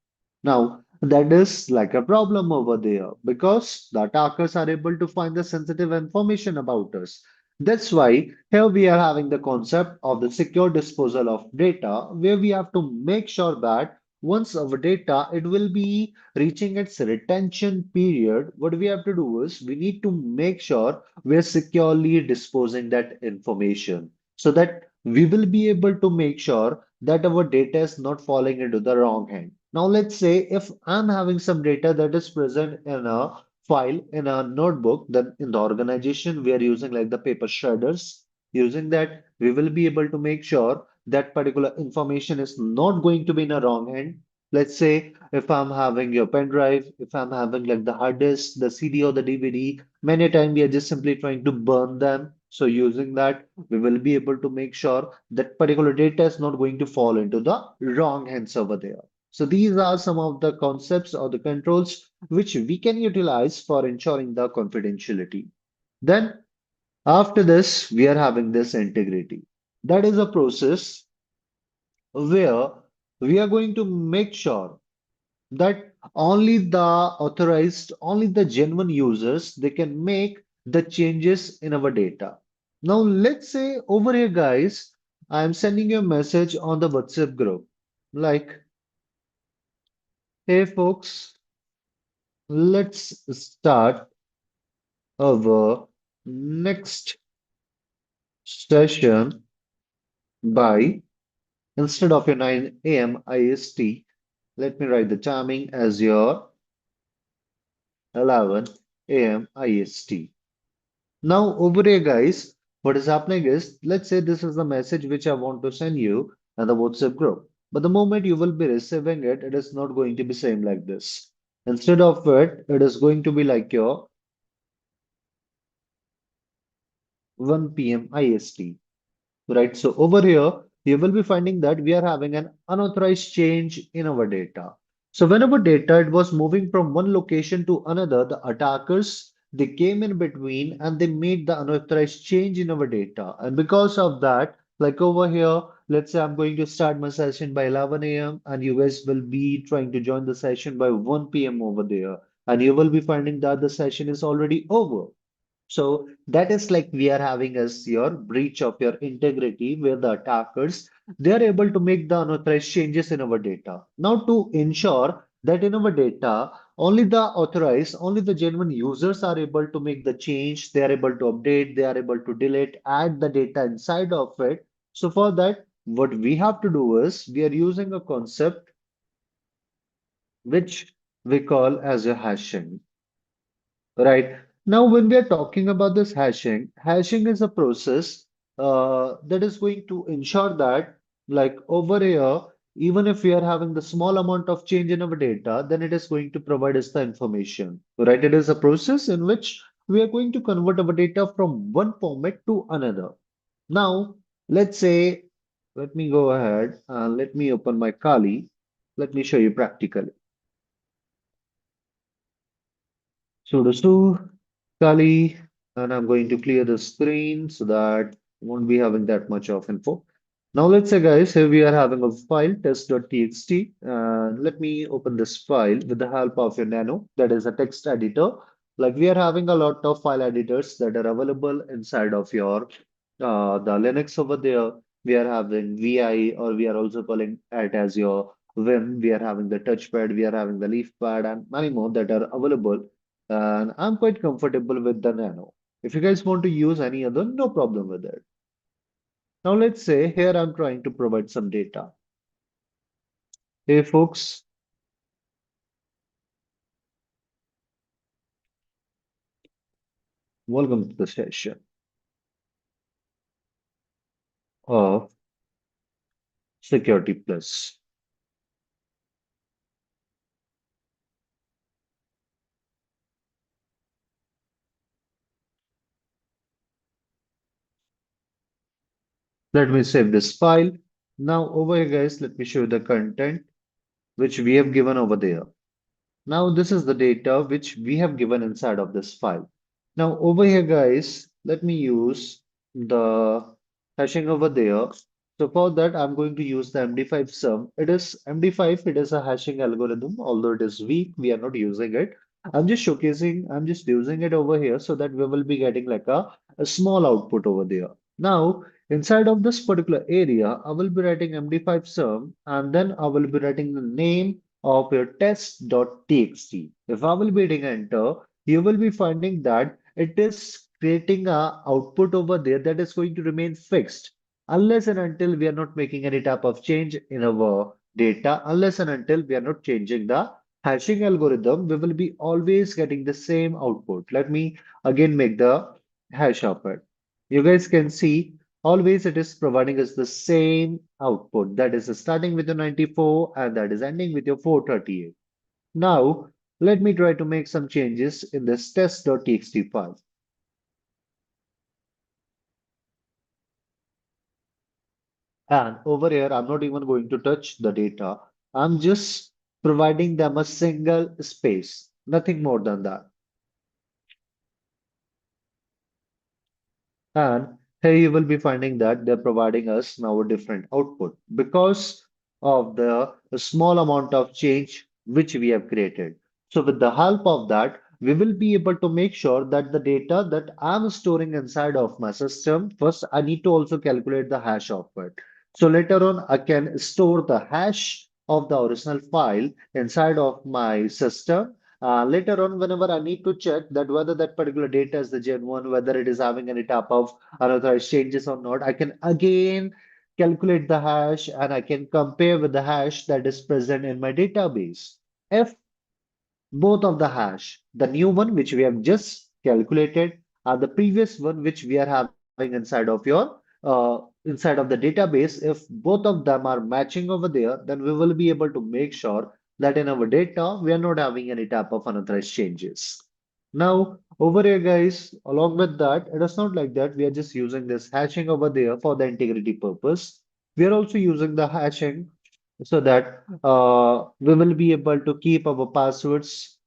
Now, that is like a problem over there because the attackers are able to find the sensitive information about us. That's why here we are having the concept of the secure disposal of data, where we have to make sure that once our data it will be reaching its retention period, what we have to do is we need to make sure we're securely disposing that information so that we will be able to make sure that our data is not falling into the wrong hand. Now, let's say if I'm having some data that is present in a file in a notebook, then in the organization we are using like the paper shredders. Using that, we will be able to make sure that particular information is not going to be in a wrong hand. Let's say if I'm having your pen drive, if I'm having like the hard disk, the CD or the DVD, many times we are just simply trying to burn them. So using that, we will be able to make sure that particular data is not going to fall into the wrong hands over there. So these are some of the concepts or the controls which we can utilize for ensuring the confidentiality. Then after this, we are having this integrity. That is a process where we are going to make sure that only the authorized, only the genuine users, they can make the changes in our data. Now, let's say over here, guys, I'm sending you a message on the WhatsApp group like, hey folks, let's start our next session by, instead of your 9 a.m. IST, let me write the timing as your 11 a.m. IST. Now, over here, guys, what is happening is, let's say this is the message which I want to send you in the WhatsApp group. But the moment you will be receiving it, it is not going to be same like this. Instead of it, it is going to be like your 1 p.m. IST. Right? So over here, you will be finding that we are having an unauthorized change in our data. So whenever data it was moving from one location to another, the attackers they came in between and they made the unauthorized change in our data. And because of that, like over here, let's say I'm going to start my session by 11 a.m. and you guys will be trying to join the session by 1 p.m. over there. And you will be finding that the session is already over. So that is like we are having as your breach of your integrity, where the attackers they are able to make the unauthorized changes in our data. Now to ensure that in our data, only the authorized, only the genuine users are able to make the change, they are able to update, they are able to delete, add the data inside of it. So for that, what we have to do is we are using a concept which we call as a hashing. Right. Now, when we are talking about this hashing, hashing is a process that is going to ensure that, like over here, even if we are having the small amount of change in our data, then it is going to provide us the information. Right. It is a process in which we are going to convert our data from one format to another. Now, let's say, let me go ahead and let me open my Kali. Let me show you practically. Sudo Kali, and I'm going to clear the screen so that I won't be having that much of info. Now let's say guys, here we are having a file test.txt. Let me open this file with the help of your Nano, that is a text editor. Like we are having a lot of file editors that are available inside of your the Linux over there. We are having VI, or we are also calling it as your Vim. We are having the touchpad, we are having the leaf pad, and many more that are available. And I'm quite comfortable with the Nano. If you guys want to use any other, no problem with it. Now let's say here I'm trying to provide some data. Hey folks, welcome to the session of Security Plus. Let me save this file. Now over here guys, let me show you the content which we have given over there. Now this is the data which we have given inside of this file. Now over here guys, let me use the hashing over there. So for that I'm going to use the MD5 sum. It is MD5, it is a hashing algorithm, although it is weak, we are not using it. I'm just using it over here so that we will be getting like a small output over there. Now inside of this particular area, I will be writing MD5 sum and then I will be writing the name of your test.txt. If I will be hitting enter, you will be finding that it is creating a output over there that is going to remain fixed unless and until we are not making any type of change in our data, unless and until we are not changing the hashing algorithm, we will be always getting the same output. Let me again make the hash of it. You guys can see always it is providing us the same output that is starting with your 94 and that is ending with your 438. Now, let me try to make some changes in this test.txt file. And over here, I'm not even going to touch the data. I'm just providing them a single space, nothing more than that. And here you will be finding that they're providing us now a different output because of the small amount of change which we have created. So with the help of that, we will be able to make sure that the data that I'm storing inside of my system, first I need to also calculate the hash of it. So later on, I can store the hash of the original file inside of my system. Later on, whenever I need to check that whether that particular data is the Gen 1, whether it is having any type of unauthorized changes or not, I can again calculate the hash and I can compare with the hash that is present in my database. If both of the hash, the new one which we have just calculated, and the previous one which we are having inside of the database. If both of them are matching over there, then we will be able to make sure that in our data we are not having any type of unauthorized changes. Now, over here, guys, along with that, it is not like that. We are just using this hashing over there for the integrity purpose. We are also using the hashing so that we will be able to keep our passwords,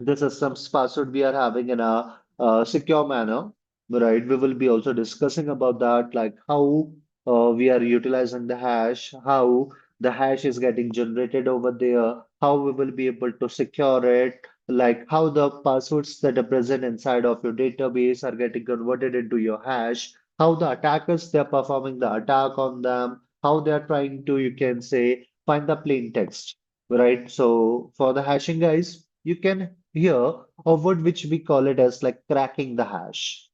the system's password we are having in a secure manner, right? We will be also discussing about that, like how we are utilizing the hash, how the hash is getting generated over there, how we will be able to secure it, like how the passwords that are present inside of your database are getting converted into your hash, how the attackers they're performing the attack on them, how they are trying to, you can say, find the plain text, right? So for the hashing, guys, you can hear a word which we call it as like cracking the hash.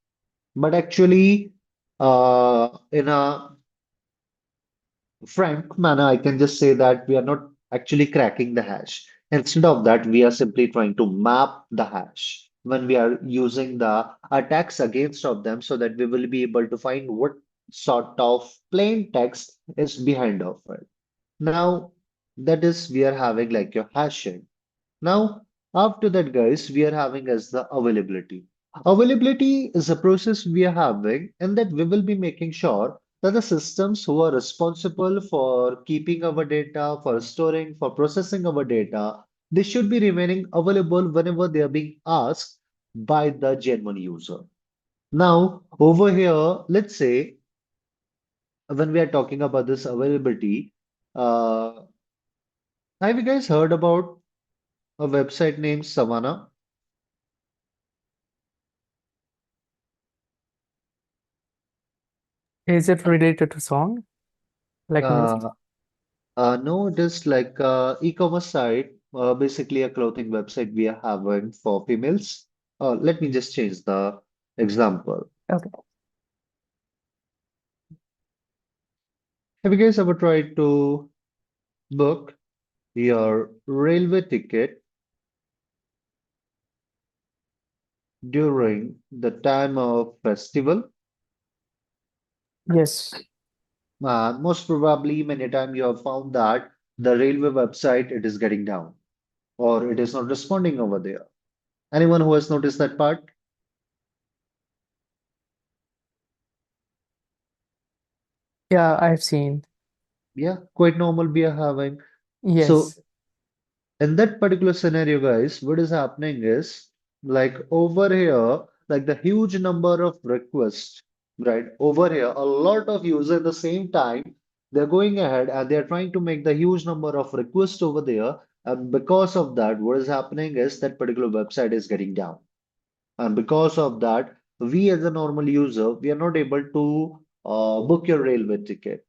But actually, in a frank manner, I can just say that we are not actually cracking the hash. Instead of that, we are simply trying to map the hash when we are using the attacks against of them so that we will be able to find what sort of plain text is behind of it. Now, that is we are having like your hashing. Now, after that, guys, we are having as the availability. Availability is a process we are having, and that we will be making sure that the systems who are responsible for keeping our data, for storing, for processing our data, they should be remaining available whenever they are being asked by the genuine user. Now, over here, let's say when we are talking about this availability, uh, have you guys heard about a website named Savannah? Is it related to song, like music? Uh, no, it is like e-commerce site, basically a clothing website we are having for females. Let me just change the example. Okay. Have you guys ever tried to book your railway ticket during the time of festival? Yes. Most probably, many times you have found that the railway website it is getting down or it is not responding over there. Anyone who has noticed that part? Yeah, I've seen. Yeah, quite normal we are having. So Yes. in that particular scenario, guys, what is happening is like over here, like the huge number of requests, right? Over here, a lot of users at the same time, they're going ahead and they're trying to make the huge number of requests over there. And because of that, what is happening is that particular website is getting down. And because of that, we as a normal user, we are not able to book your railway ticket.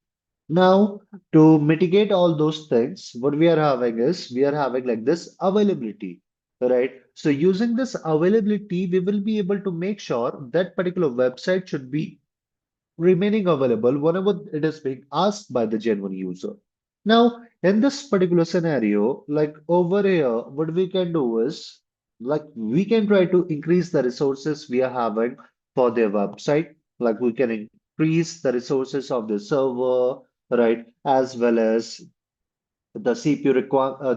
Now, to mitigate all those things, what we are having is we are having like this availability, right? So using this availability, we will be able to make sure that particular website should be remaining available whenever it is being asked by the genuine user. Now, in this particular scenario, like over here, what we can do is like we can try to increase the resources we are having for their website. Like we can increase the resources of the server, right? As well as the CPU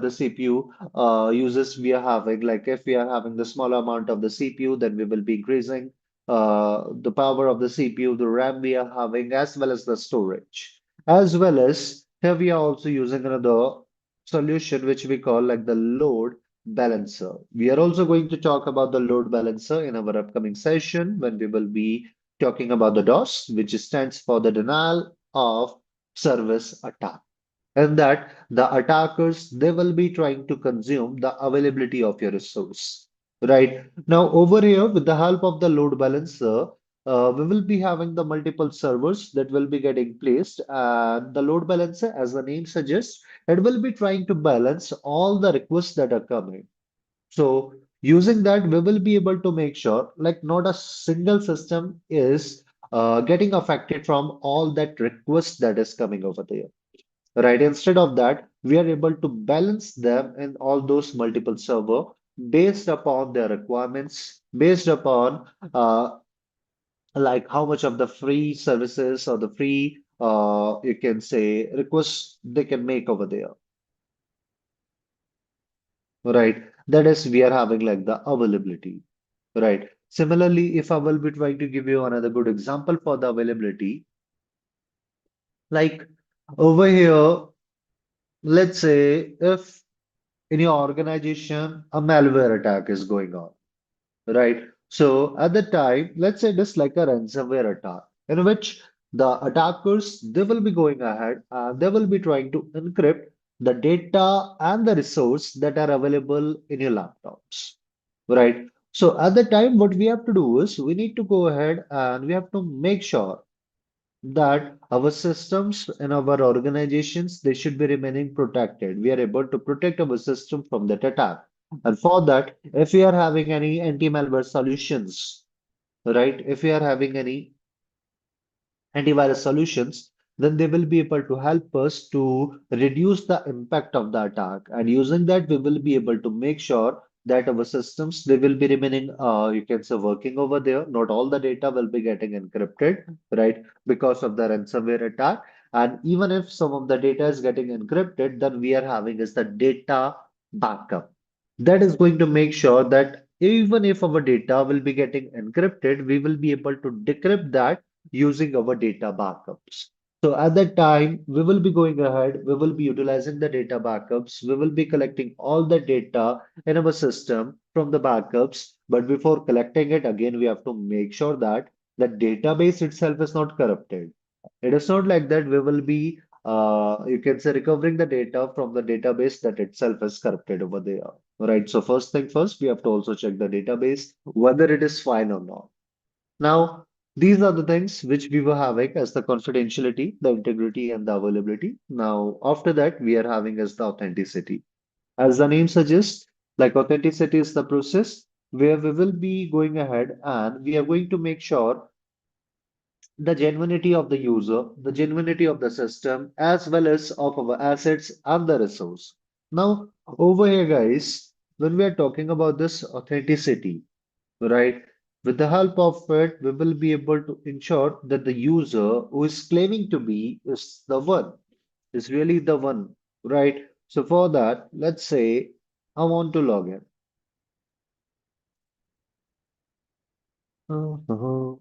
the CPU uses we are having. Like if we are having the small amount of the CPU, then we will be increasing the power of the CPU, the RAM we are having, as well as the storage. As well as here we are also using another solution which we call like the load balancer. We are also going to talk about the load balancer in our upcoming session when we will be talking about the DOS, which stands for the denial of service attack, and that the attackers they will be trying to consume the availability of your resource. Right now, over here, with the help of the load balancer, we will be having the multiple servers that will be getting placed, and the load balancer, as the name suggests, it will be trying to balance all the requests that are coming. So using that, we will be able to make sure like not a single system is getting affected from all that request that is coming over there. Right. Instead of that, we are able to balance them in all those multiple server based upon their requirements, based upon like how much of the free services or the free you can say requests they can make over there. Right. That is we are having like the availability. Right. Similarly, if I will be trying to give you another good example for the availability, like over here, let's say if in your organization, a malware attack is going on, right? So at the time, let's say this like a ransomware attack, in which the attackers they will be going ahead and they will be trying to encrypt the data and the resource that are available in your laptops, right? So at the time, what we have to do is we need to go ahead and we have to make sure that our systems and our organizations they should be remaining protected. We are able to protect our system from that attack. And for that, if we are having any anti-malware solutions, right? If we are having any antivirus solutions, then they will be able to help us to reduce the impact of the attack. And using that, we will be able to make sure that our systems they will be remaining, you can say, working over there. Not all the data will be getting encrypted, right? Because of the ransomware attack. And even if some of the data is getting encrypted, then we are having is the data backup. That is going to make sure that even if our data will be getting encrypted, we will be able to decrypt that using our data backups. So at that time, we will be going ahead, we will be utilizing the data backups, we will be collecting all the data in our system from the backups. But before collecting it, again, we have to make sure that the database itself is not corrupted. It is not like that we will be, you can say, recovering the data from the database that itself is corrupted over there. Right. So first thing first, we have to also check the database, whether it is fine or not. Now, these are the things which we were having as the confidentiality, the integrity, and the availability. Now, after that, we are having as the authenticity. As the name suggests, like authenticity is the process where we will be going ahead and we are going to make sure the genuinity of the user, the genuinity of the system, as well as of our assets and the resource. Now, over here, guys, when we are talking about this authenticity, right? With the help of it, we will be able to ensure that the user who is claiming to be is the one, is really the one, right? So for that, let's say I want to log in. Uh-huh.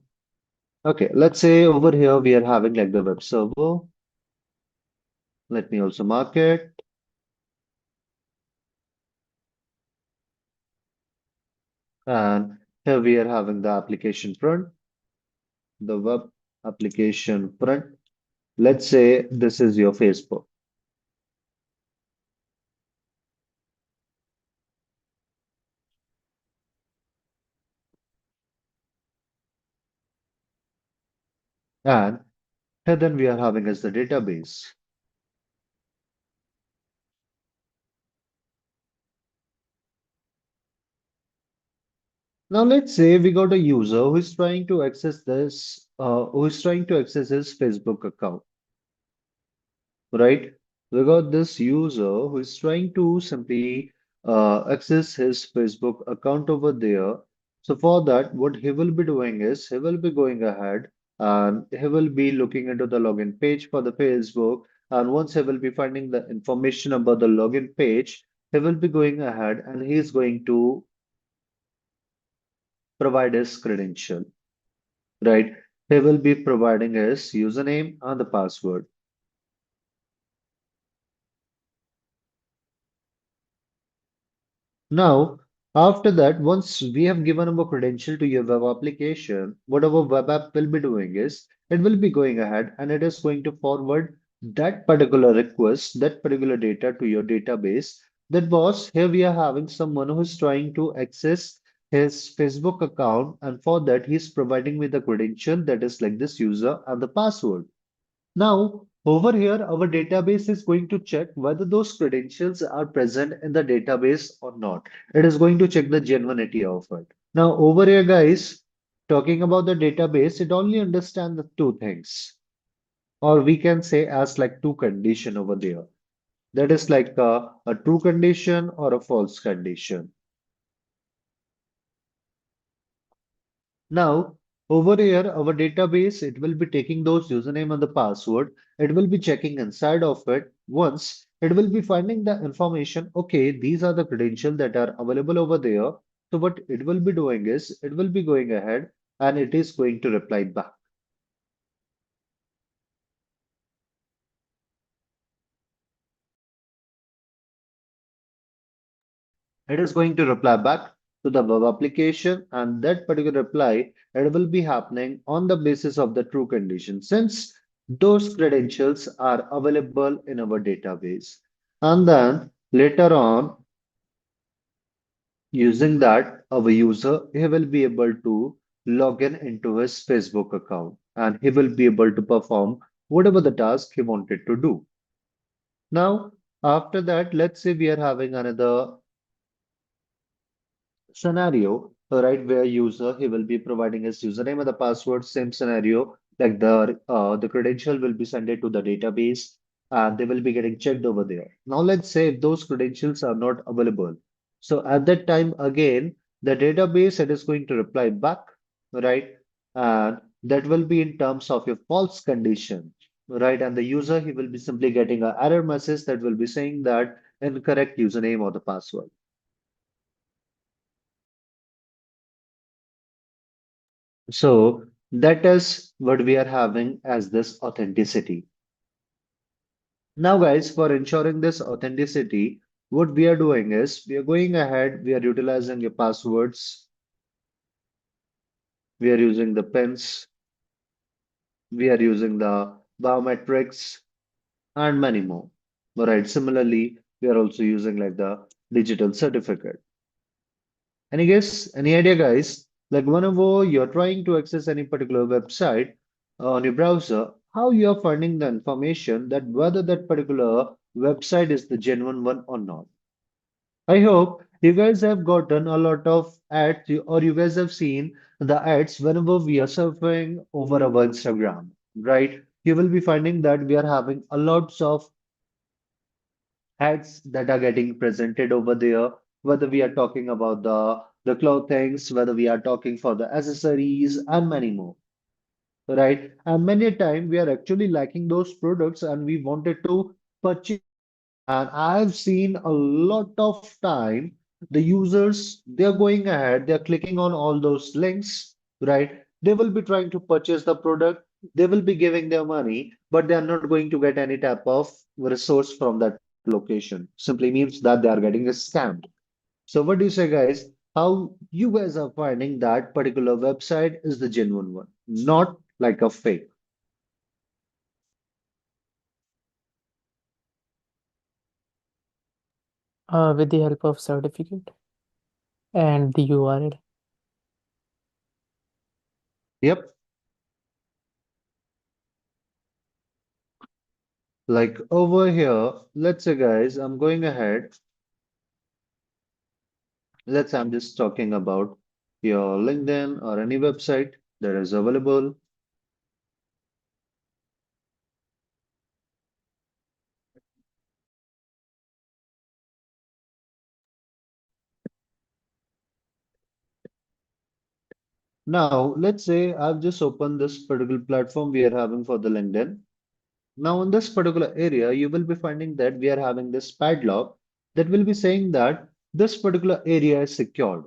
Okay, let's say over here we are having like the web server. Let me also mark it. And here we are having the application front, the web application front. Let's say this is your Facebook. And here then we are having as the database. Now let's say we got a user who is trying to access who is trying to access his Facebook account, right? We got this user who is trying to simply access his Facebook account over there. So for that, what he will be doing is he will be going ahead and he will be looking into the login page for the Facebook. And once he will be finding the information about the login page, he will be going ahead and he is going to provide his credential, right? He will be providing his username and the password. Now, after that, once we have given a credential to your web application, what our web app will be doing is it will be going ahead and it is going to forward that particular request, that particular data to your database. That was here we are having someone who is trying to access his Facebook account, and for that, he's providing me the credential that is like this user and the password. Now, over here, our database is going to check whether those credentials are present in the database or not. It is going to check the genuinity of it. Now, over here, guys, talking about the database, it only understands the two things, or we can say as like two condition over there. That is like a true condition or a false condition. Now, over here, our database, it will be taking those username and the password. It will be checking inside of it. Once it will be finding the information, okay, these are the credentials that are available over there. So what it will be doing is it will be going ahead and it is going to reply back. It is going to reply back to the web application, and that particular reply it will be happening on the basis of the true condition since those credentials are available in our database. And then later on, using that, our user he will be able to log in into his Facebook account and he will be able to perform whatever the task he wanted to do. Now, after that, let's say we are having another scenario, right, where user he will be providing his username and the password, same scenario, like the credential will be sent it to the database and they will be getting checked over there. Now let's say if those credentials are not available. So at that time again, the database it is going to reply back, right? And that will be in terms of your false condition, right? And the user he will be simply getting an error message that will be saying that incorrect username or the password. So that is what we are having as this authenticity. Now, guys, for ensuring this authenticity, what we are doing is we are going ahead, we are utilizing your passwords, we are using the pins, we are using the biometrics, and many more. Right. Similarly, we are also using like the digital certificate. Any guess? Any idea, guys? Like whenever you're trying to access any particular website on your browser, how you are finding the information that whether that particular website is the genuine one or not. I hope you guys have gotten a lot of ads or you guys have seen the ads whenever we are surfing over our Instagram, right? You will be finding that we are having a lots of ads that are getting presented over there, whether we are talking about the clothings, whether we are talking for the accessories and many more, right? And many a time we are actually liking those products and we wanted to purchase them. And I've seen a lot of time the users they're going ahead, they're clicking on all those links, right? They will be trying to purchase the product, they will be giving their money, but they are not going to get any type of resource from that location. Simply means that they are getting scammed. So what do you say, guys? How you guys are finding that particular website is the genuine one, not like a fake? With the help of certificate and the URL. Yep. Like over here, let's say, guys, I'm going ahead. Let's say I'm just talking about your LinkedIn or any website that is available. Now, let's say I've just opened this particular platform we are having for the LinkedIn. Now, in this particular area, you will be finding that we are having this padlock that will be saying that this particular area is secured.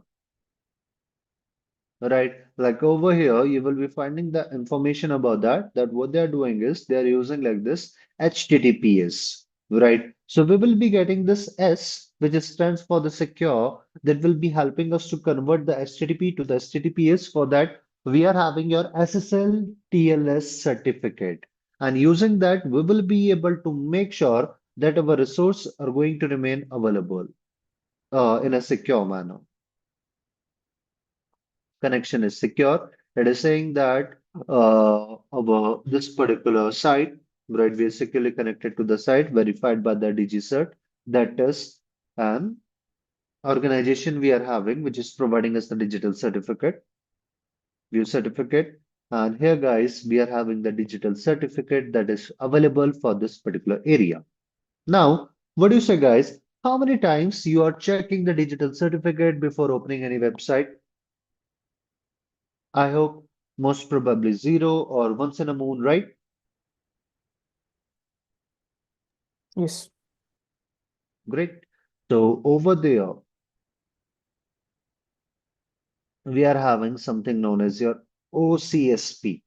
Right, like over here, you will be finding the information about that what they are doing is they are using like this HTTPS, right? So we will be getting this S, which stands for the secure, that will be helping us to convert the HTTP to the HTTPS. For that, we are having your SSL TLS certificate. And using that, we will be able to make sure that our resources are going to remain available in a secure manner. Connection is secure. It is saying that our this particular site, right, we are securely connected to the site verified by the DigiCert. That is an organization we are having, which is providing us the digital certificate, view certificate. And here, guys, we are having the digital certificate that is available for this particular area. Now, what do you say, guys? How many times you are checking the digital certificate before opening any website? I hope most probably zero or once in a moon, right? Yes. Great. So over there, we are having something known as your OCSP,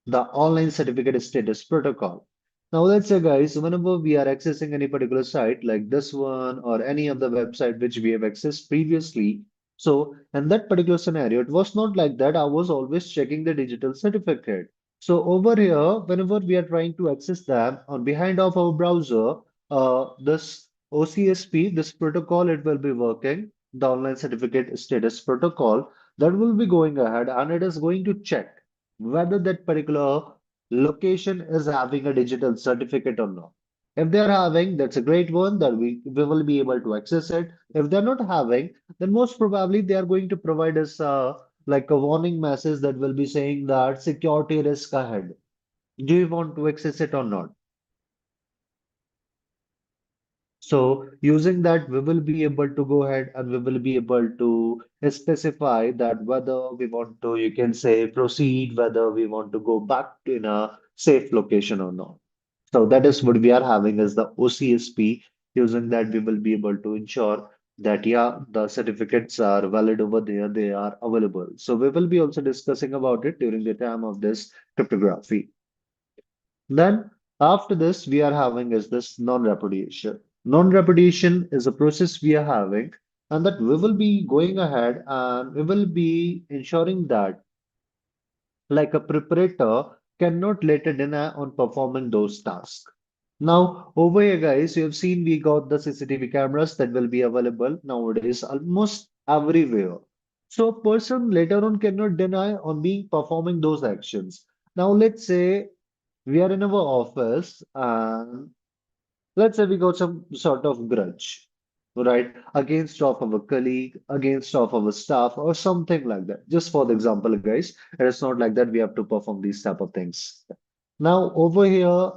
the Online Certificate Status Protocol. Now, let's say, guys, whenever we are accessing any particular site like this one or any of the website which we have accessed previously, so in that particular scenario, it was not like that. I was always checking the digital certificate. So over here, whenever we are trying to access them on behind of our browser, this OCSP, this protocol, it will be working, the Online Certificate Status Protocol, that will be going ahead and it is going to check whether that particular location is having a digital certificate or not. If they're having, that's a great one that we will be able to access it. If they're not having, then most probably they are going to provide us like a warning message that will be saying that security risk ahead. Do you want to access it or not? So using that, we will be able to go ahead and we will be able to specify that whether we want to, you can say, proceed, whether we want to go back to in a safe location or not. So that is what we are having as the OCSP. Using that, we will be able to ensure that, yeah, the certificates are valid over there, they are available. So we will be also discussing about it during the time of this cryptography. Then after this, we are having is this non-repudiation. Non-repudiation is a process we are having, and that we will be going ahead and we will be ensuring that like a preparator cannot later deny on performing those tasks. Now, over here, guys, you have seen we got the CCTV cameras that will be available nowadays almost everywhere. So a person later on cannot deny on being performing those actions. Now, let's say we are in our office and let's say we got some sort of grudge, right, against of our colleague, against of our staff, or something like that. Just for the example, guys, it is not like that we have to perform these type of things. Now, over here,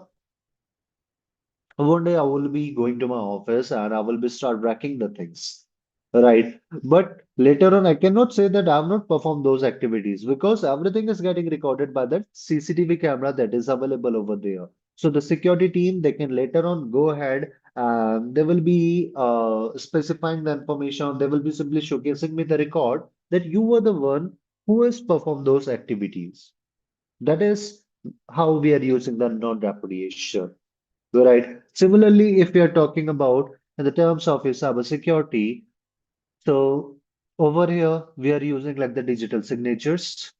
one day I will be going to my office and I will be start racking the things. Right. But later on, I cannot say that I have not performed those activities because everything is getting recorded by that CCTV camera that is available over there. So the security team, they can later on go ahead and they will be specifying the information. They will be simply showcasing me the record that you were the one who has performed those activities. That is how we are using the non-repudiation. Right. Similarly, if we are talking about in the terms of your cybersecurity, so over here we are using like the digital signatures.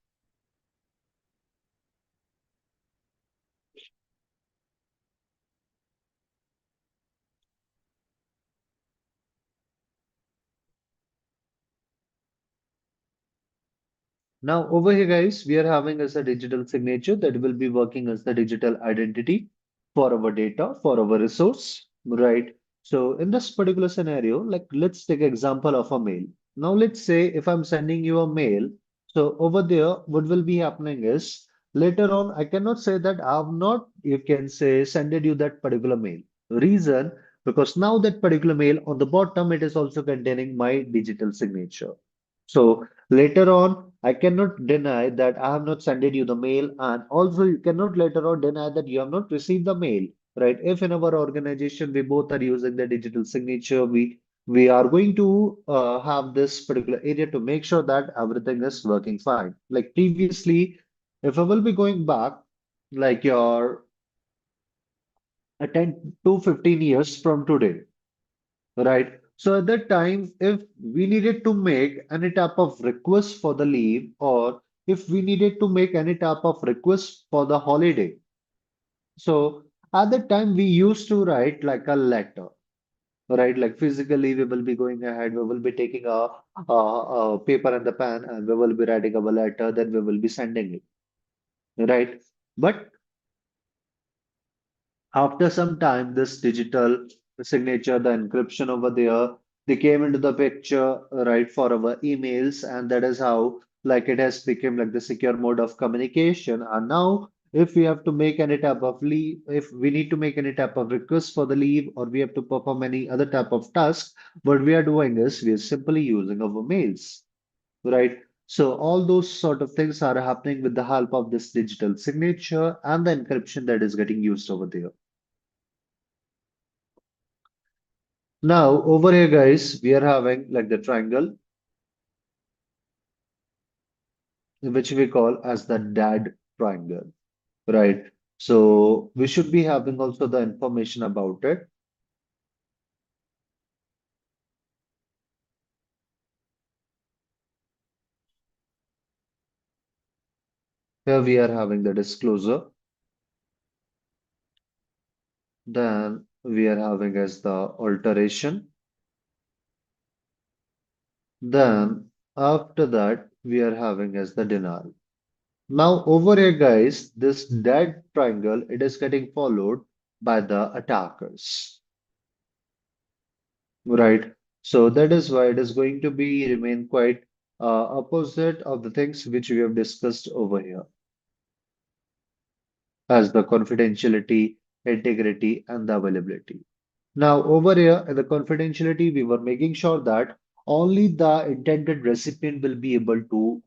Now, over here, guys, we are having as a digital signature that will be working as the digital identity for our data, for our resource, right? So, in this particular scenario, like let's take example of a mail. Now, let's say if I'm sending you a mail, so over there, what will be happening is later on, I cannot say that I've not, you can say, sended you that particular mail. Reason, because now that particular mail on the bottom, it is also containing my digital signature. So later on, I cannot deny that I have not sent you the mail, and also you cannot later on deny that you have not received the mail, right? If in our organization we both are using the digital signature, we are going to have this particular area to make sure that everything is working fine. Like previously, if I will be going back, like your 10 to 15 years from today. Right. So at that time, if we needed to make any type of request for the leave, or if we needed to make any type of request for the holiday, so at that time we used to write like a letter, right? Like physically, we will be going ahead, we will be taking a paper and the pen, and we will be writing a letter, then we will be sending it, right? But after some time, this digital signature, the encryption over there, they came into the picture, right, for our emails, and that is how, like, it has become like the secure mode of communication. And now, if we have to make any type of leave, if we need to make any type of request for the leave, or we have to perform any other type of task, what we are doing is we are simply using our mails, right? So all those sort of things are happening with the help of this digital signature and the encryption that is getting used over there. Now, over here, guys, we are having like the triangle, which we call as the dad triangle, right? So we should be having also the information about it. Here we are having the disclosure. Then we are having as the alteration. Then after that, we are having as the denial. Now over here, guys, this dad triangle, it is getting followed by the attackers. Right. So that is why it is going to be remain quite opposite of the things which we have discussed over here as the confidentiality, integrity, and the availability. Now, over here in the confidentiality, we were making sure that only the intended recipient will be able to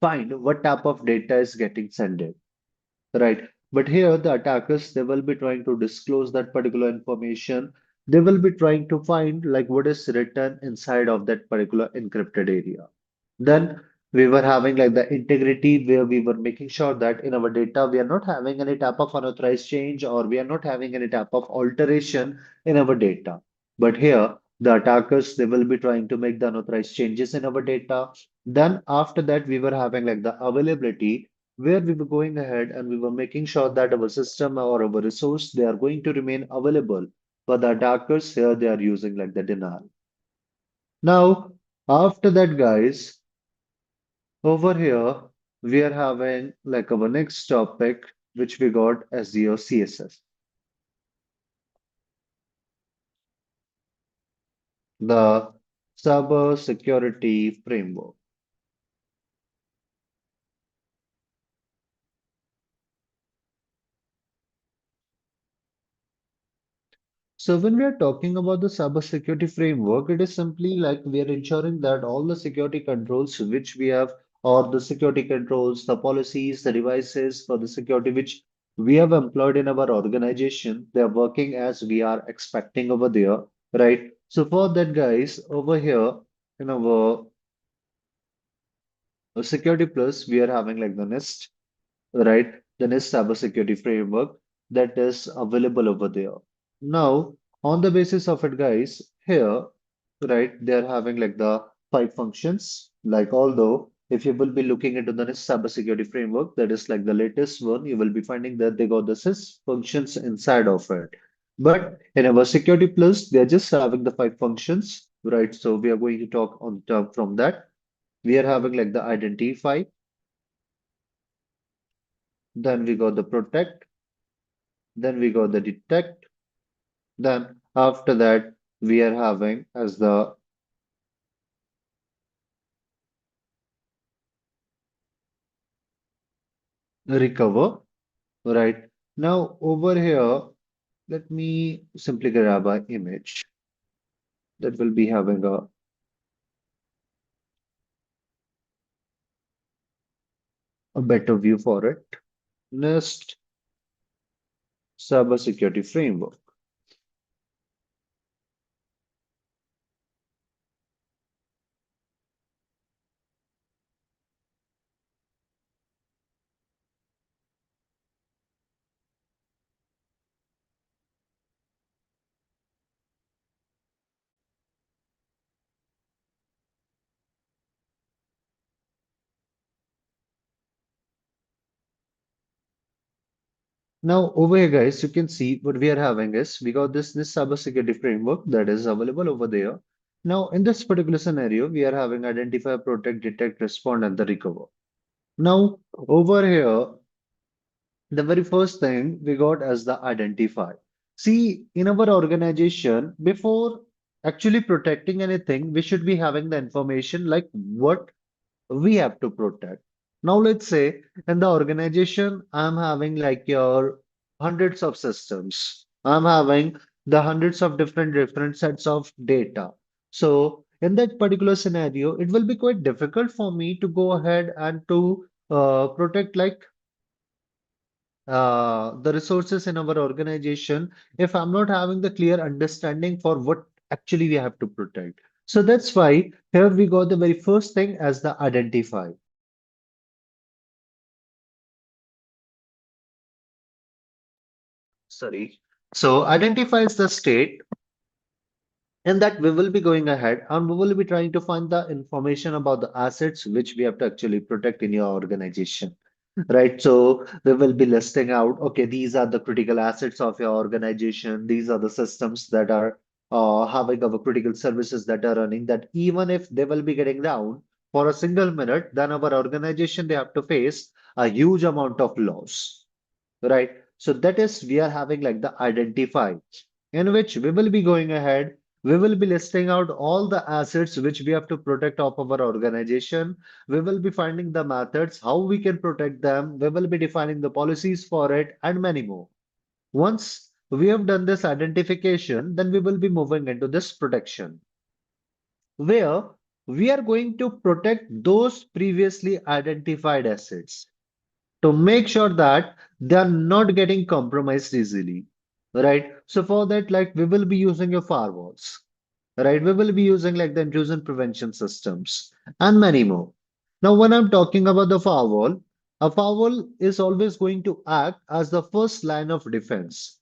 find what type of data is getting sent in. Right. But here, the attackers, they will be trying to disclose that particular information. They will be trying to find like what is written inside of that particular encrypted area. Then we were having like the integrity where we were making sure that in our data, we are not having any type of unauthorized change or we are not having any type of alteration in our data. But here, the attackers, they will be trying to make the unauthorized changes in our data. Then after that, we were having like the availability where we were going ahead and we were making sure that our system or our resource, they are going to remain available. But the attackers here, they are using like the denial. Now, after that, guys, over here, we are having like our next topic, which we got as the CSS, the Cyber Security Framework. So when we are talking about the cybersecurity framework, it is simply like we are ensuring that all the security controls which we have, or the security controls, the policies, the devices for the security which we have employed in our organization, they are working as we are expecting over there, right? So for that, guys, over here in our Security Plus, we are having like the NIST, right? The NIST cybersecurity framework that is available over there. Now, on the basis of it, guys, here, right, they're having like the five functions. Like, although if you will be looking into the NIST cybersecurity framework, that is like the latest one, you will be finding that they got the sys functions inside of it. But in our Security Plus, they're just having the five functions, right? So we are going to talk on term from that. We are having like the identify, then we got the protect, then we got the detect, then after that, we are having as the recover, right? Now over here, let me simply grab an image that will be having a better view for it. NIST Cybersecurity Framework. Now over here, guys, you can see what we are having is we got this cybersecurity framework that is available over there. Now in this particular scenario, we are having identify, protect, detect, respond, and the recover. Now over here, the very first thing we got as the identify. See, in our organization, before actually protecting anything, we should be having the information like what we have to protect. Now, let's say in the organization, I'm having like your hundreds of systems. I'm having the hundreds of different sets of data. So in that particular scenario, it will be quite difficult for me to go ahead and to protect like the resources in our organization if I'm not having the clear understanding for what actually we have to protect. So that's why here we got the very first thing as the identify. Sorry. So identify is the state in that we will be going ahead and we will be trying to find the information about the assets which we have to actually protect in your organization. Right, so we will be listing out, okay, these are the critical assets of your organization. These are the systems that are having our critical services that are running, that even if they will be getting down for a single minute, then our organization, they have to face a huge amount of loss, right? So that is, we are having like the identify in which we will be going ahead. We will be listing out all the assets which we have to protect of our organization. We will be finding the methods, how we can protect them. We will be defining the policies for it and many more. Once we have done this identification, then we will be moving into this protection, where we are going to protect those previously identified assets to make sure that they are not getting compromised easily, right? So for that, like we will be using your firewalls, right? We will be using like the intrusion prevention systems and many more. Now, when I'm talking about the firewall, a firewall is always going to act as the first line of defense,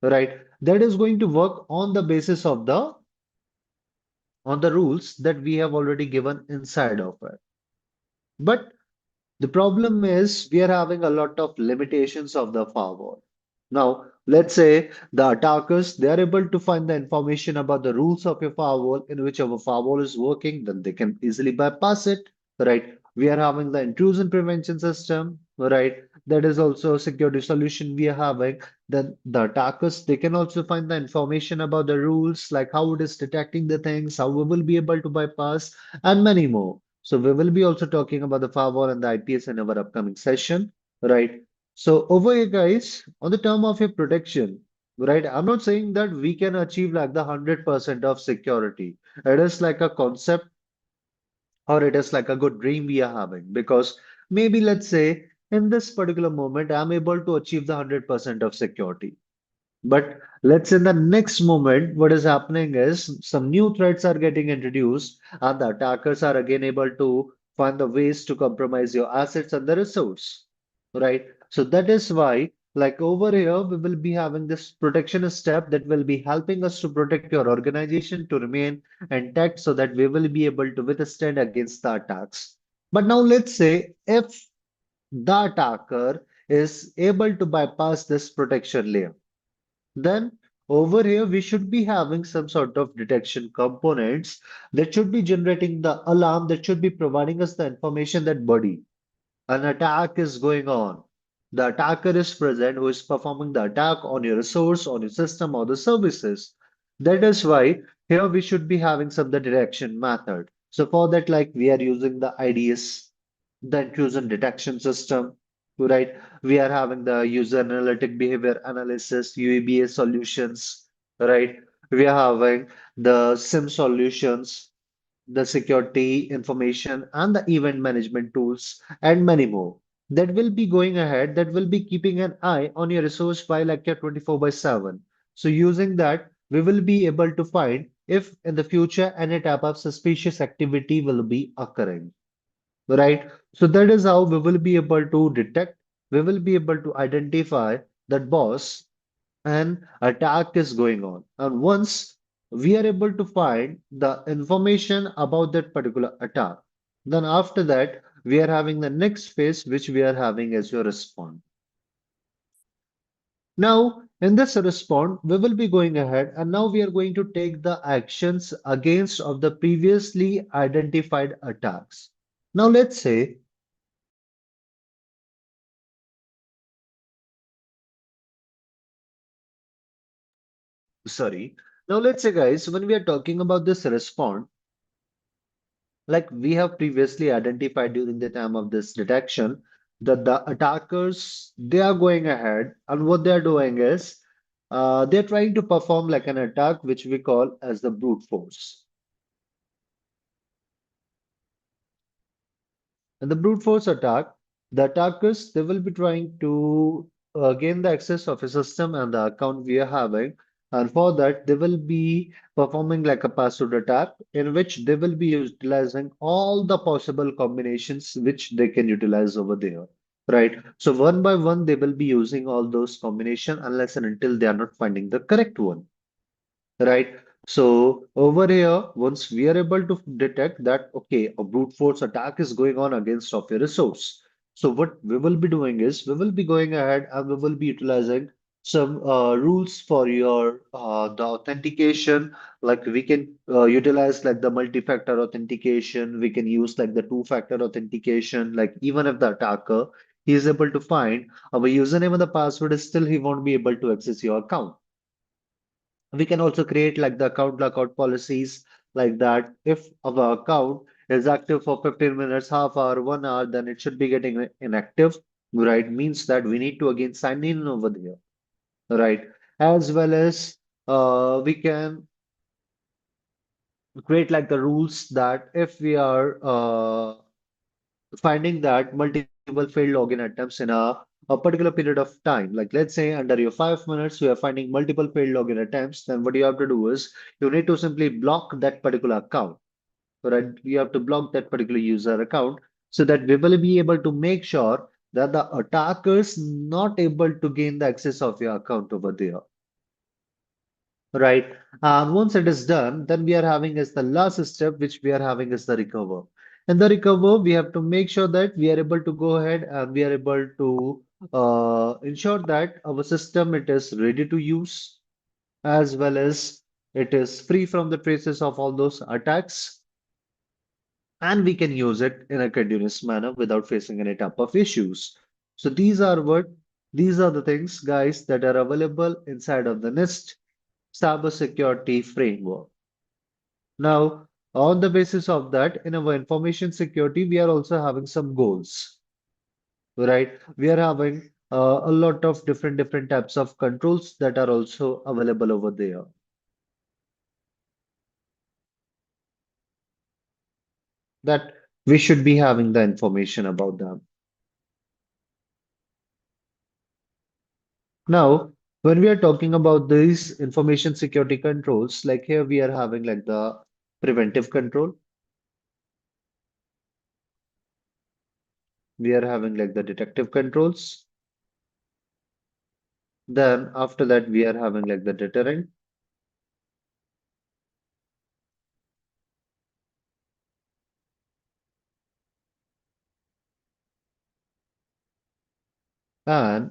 right? That is going to work on the basis of the rules that we have already given inside of it. But The problem is we are having a lot of limitations of the firewall. Now, let's say the attackers, they are able to find the information about the rules of your firewall in which our firewall is working, then they can easily bypass it, right? We are having the intrusion prevention system, right? That is also a security solution we are having. Then the attackers, they can also find the information about the rules, like how it is detecting the things, how we will be able to bypass, and many more. So we will be also talking about the firewall and the IPS in our upcoming session, right? So over here, guys, on the term of your protection, right? I'm not saying that we can achieve like the 100% of security. It is like a concept or it is like a good dream we are having because maybe let's say in this particular moment, I'm able to achieve the 100% of security. But let's in the next moment, what is happening is some new threats are getting introduced, and the attackers are again able to find the ways to compromise your assets and the resource. Right? So that is why, like over here, we will be having this protection step that will be helping us to protect your organization to remain intact so that we will be able to withstand against the attacks. But now let's say if the attacker is able to bypass this protection layer, then over here, we should be having some sort of detection components that should be generating the alarm that should be providing us the information that buddy, an attack is going on. The attacker is present who is performing the attack on your resource, on your system, or the services. That is why here we should be having some the detection method. So for that, like we are using the IDS, the intrusion detection system, right? We are having the user analytic behavior analysis, UEBA solutions, right? We are having the SIM solutions, the security information, and the event management tools, and many more. That will be going ahead, that will be keeping an eye on your resource file like your 24 by 7. So using that, we will be able to find if in the future any type of suspicious activity will be occurring, right? So that is how we will be able to detect, we will be able to identify that boss an attack is going on. And once we are able to find the information about that particular attack, then after that, we are having the next phase, which we are having as your response. Now, in this response, we will be going ahead and now we are going to take the actions against of the previously identified attacks. Now, let's say, sorry. Now, let's say, guys, when we are talking about this response, like we have previously identified during the time of this detection, that the attackers, they are going ahead and what they are doing is they're trying to perform like an attack which we call as the brute force. In the brute force attack, the attackers, they will be trying to gain the access of a system and the account we are having. And for that, they will be performing like a password attack in which they will be utilizing all the possible combinations which they can utilize over there. Right. So one by one, they will be using all those combination unless and until they are not finding the correct one. Right. So over here, once we are able to detect that, okay, a brute force attack is going on against of your resource. So what we will be doing is we will be going ahead and we will be utilizing some rules for your the authentication. Like we can utilize like the multi-factor authentication. We can use like the two-factor authentication. Like even if the attacker he is able to find our username and the password, is still he won't be able to access your account. We can also create like the account lockout policies like that. If our account is active for 15 minutes, half hour, 1 hour, then it should be getting inactive, right? Means that we need to again sign in over there, right? As well as we can create like the rules that if we are finding that multiple failed login attempts in a particular period of time. Like let's say under your 5 minutes, you are finding multiple failed login attempts, then what you have to do is you need to simply block that particular account, right? You have to block that particular user account so that we will be able to make sure that the attackers not able to gain the access of your account over there. Right. And once it is done, then we are having as the last step, which we are having is the recover. In the recover, we have to make sure that we are able to go ahead and we are able to ensure that our system it is ready to use as well as it is free from the traces of all those attacks and we can use it in a continuous manner without facing any type of issues. So these are the things, guys, that are available inside of the NIST cybersecurity framework. Now, on the basis of that, in our information security, we are also having some goals, right? We are having a lot of different types of controls that are also available over there that we should be having the information about them. Now, when we are talking about these information security controls, like here we are having like the preventive control, we are having like the detective controls. Then after that, we are having like the deterrent, and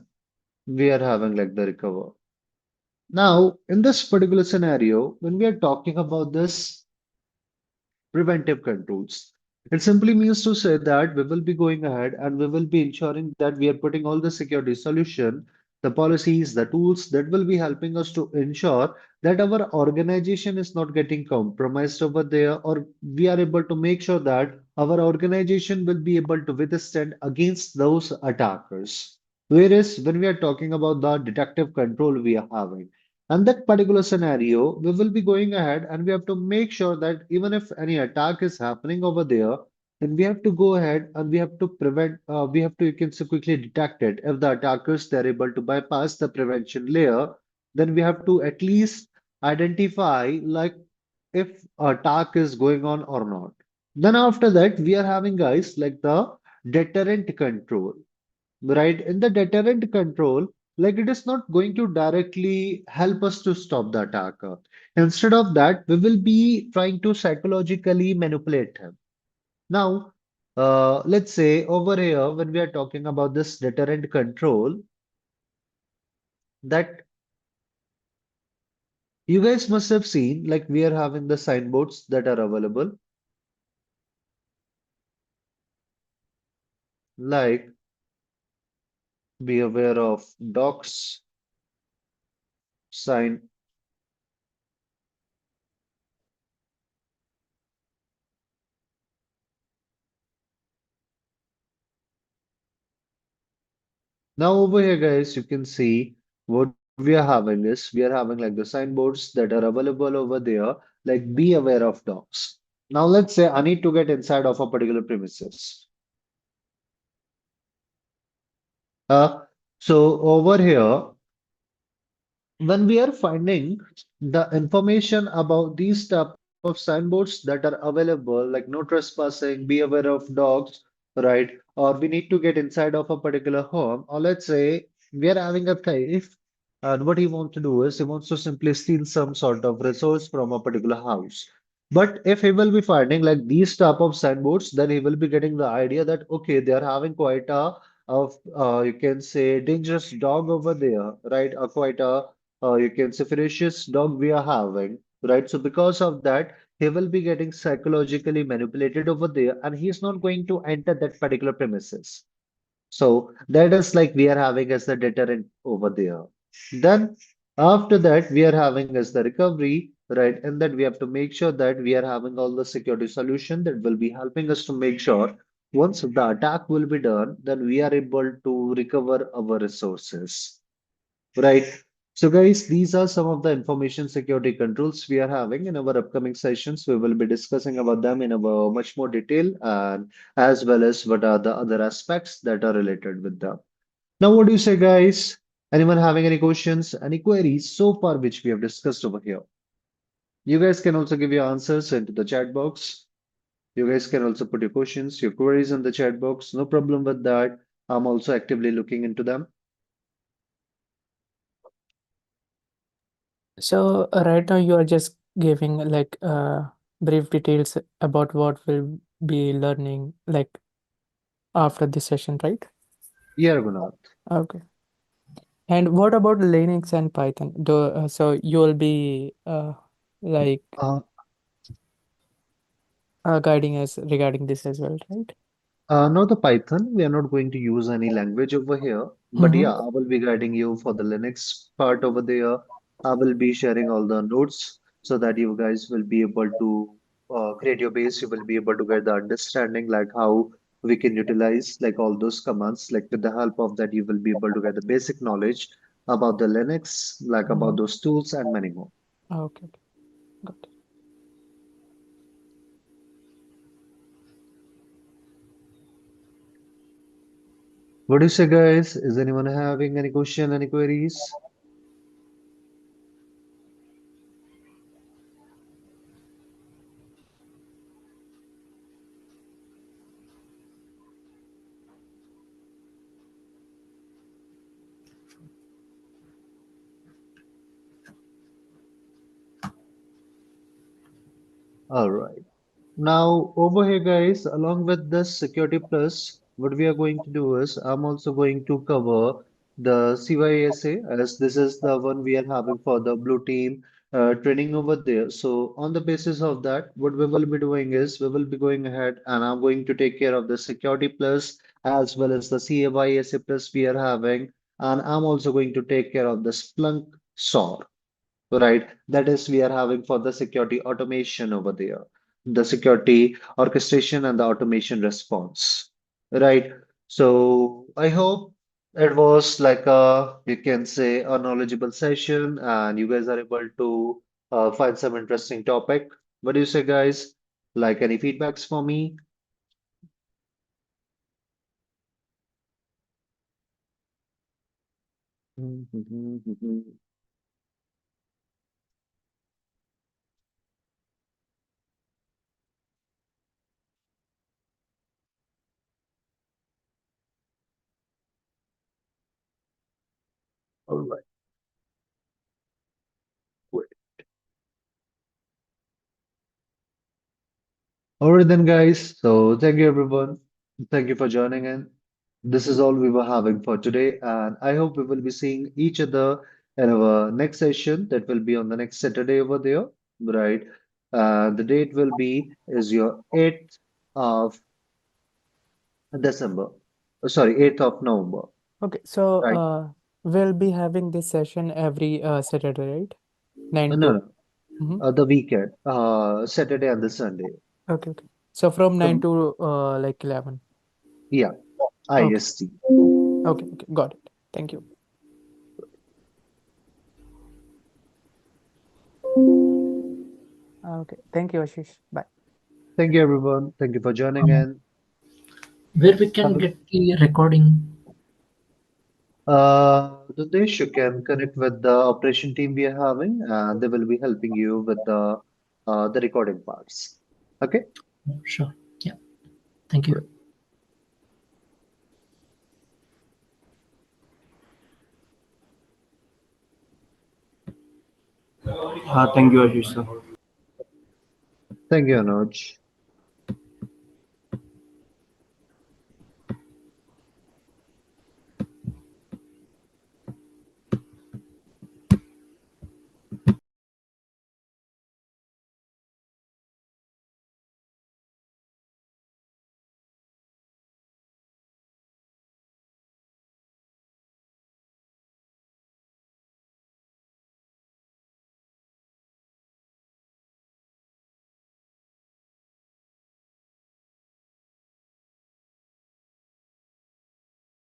we are having like the recover. Now, in this particular scenario, when we are talking about this preventive controls. It simply means to say that we will be going ahead and we will be ensuring that we are putting all the security solution, the policies, the tools that will be helping us to ensure that our organization is not getting compromised over there, or we are able to make sure that our organization will be able to withstand against those attackers. Whereas when we are talking about the detective control we are having, and that particular scenario, we will be going ahead and we have to make sure that even if any attack is happening over there, then we have to go ahead and we have to prevent, we have to, you can say, quickly detect it. If the attackers, they're able to bypass the prevention layer, then we have to at least identify like if attack is going on or not. Then after that, we are having guys like the deterrent control, right? In the deterrent control, like it is not going to directly help us to stop the attacker. Instead of that, we will be trying to psychologically manipulate him. Now, let's say over here, when we are talking about this deterrent control, that you guys must have seen, like we are having the signboards that are available, like be aware of docs, sign. Now over here, guys, you can see what we are having is we are having like the signboards that are available over there, like be aware of dogs. Now let's say I need to get inside of a particular premises. So over here, when we are finding the information about these type of signboards that are available, like no trespassing, be aware of dogs, right? Or we need to get inside of a particular home, or let's say we are having a thief, and what he wants to do is he wants to simply steal some sort of resource from a particular house. But if he will be finding like these type of signboards, then he will be getting the idea that okay, they are having quite a of you can say dangerous dog over there, right? Or quite a you can say ferocious dog we are having, right? So because of that, he will be getting psychologically manipulated over there, and he's not going to enter that particular premises. So that is like we are having as the deterrent over there. Then after that, we are having as the recovery, right? And that we have to make sure that we are having all the security solution that will be helping us to make sure once the attack will be done, then we are able to recover our resources. Right. So, guys, these are some of the information security controls we are having in our upcoming sessions. We will be discussing about them in a much more detail and as well as what are the other aspects that are related with them. Now, what do you say, guys? Anyone having any questions, any queries so far which we have discussed over here? You guys can also give your answers into the chat box. You guys can also put your questions, your queries in the chat box. No problem with that. I'm also actively looking into them. So right now you are just giving like brief details about what we'll be learning like after this session, right? Yeah, Raghunath. Okay. And what about Linux and Python? So you'll be like Uh, guiding us regarding this as well, right? Not the Python. We are not going to use any language over here. But Mm-hmm. yeah, I will be guiding you for the Linux part over there. I will be sharing all the notes so that you guys will be able to create your base. You will be able to get the understanding like how we can utilize like all those commands. Like with the help of that, you will be able to get the basic knowledge about the Linux, like about Mm-hmm. those tools and many more. Okay, okay, got it. What do you say, guys? Is anyone having any question, any queries? All right. Now, over here, guys, along with this Security Plus, what we are going to do is I'm also going to cover the CYSA as this is the one we are having for the blue team training over there. So, on the basis of that, what we will be doing is we will be going ahead and I'm going to take care of the Security Plus as well as the CYSA Plus we are having, and I'm also going to take care of the Splunk SOAR. Right, that is we are having for the security automation over there, the security orchestration and the automation response. Right. So I hope it was like a, you can say a knowledgeable session and you guys are able to find some interesting topic. What do you say, guys? Like any feedbacks for me? All right. All right then, guys. So thank you, everyone. Thank you for joining in. This is all we were having for today, and I hope we will be seeing each other in our next session that will be on the next Saturday over there, right? The date will be is your 8th of December. Sorry, 8th of November, Okay, so right? we'll be having this session every Saturday, right? 9 No, to. no, Mm-hmm. the weekend, Saturday and the Sunday. Okay, okay. So from 9 From to like 11. yeah, Okay, IST. okay, okay, got it. Thank you. Okay, thank you, Ashish. Bye. Thank you, everyone. Thank you for joining Um, in. where we can Have a get the recording. Dinesh, you can connect with the operation team we are having, and they will be helping you with the recording parts. Okay, Sure. Yeah. Thank you. great. Thank you, Ashish sir. Thank you, Anuj.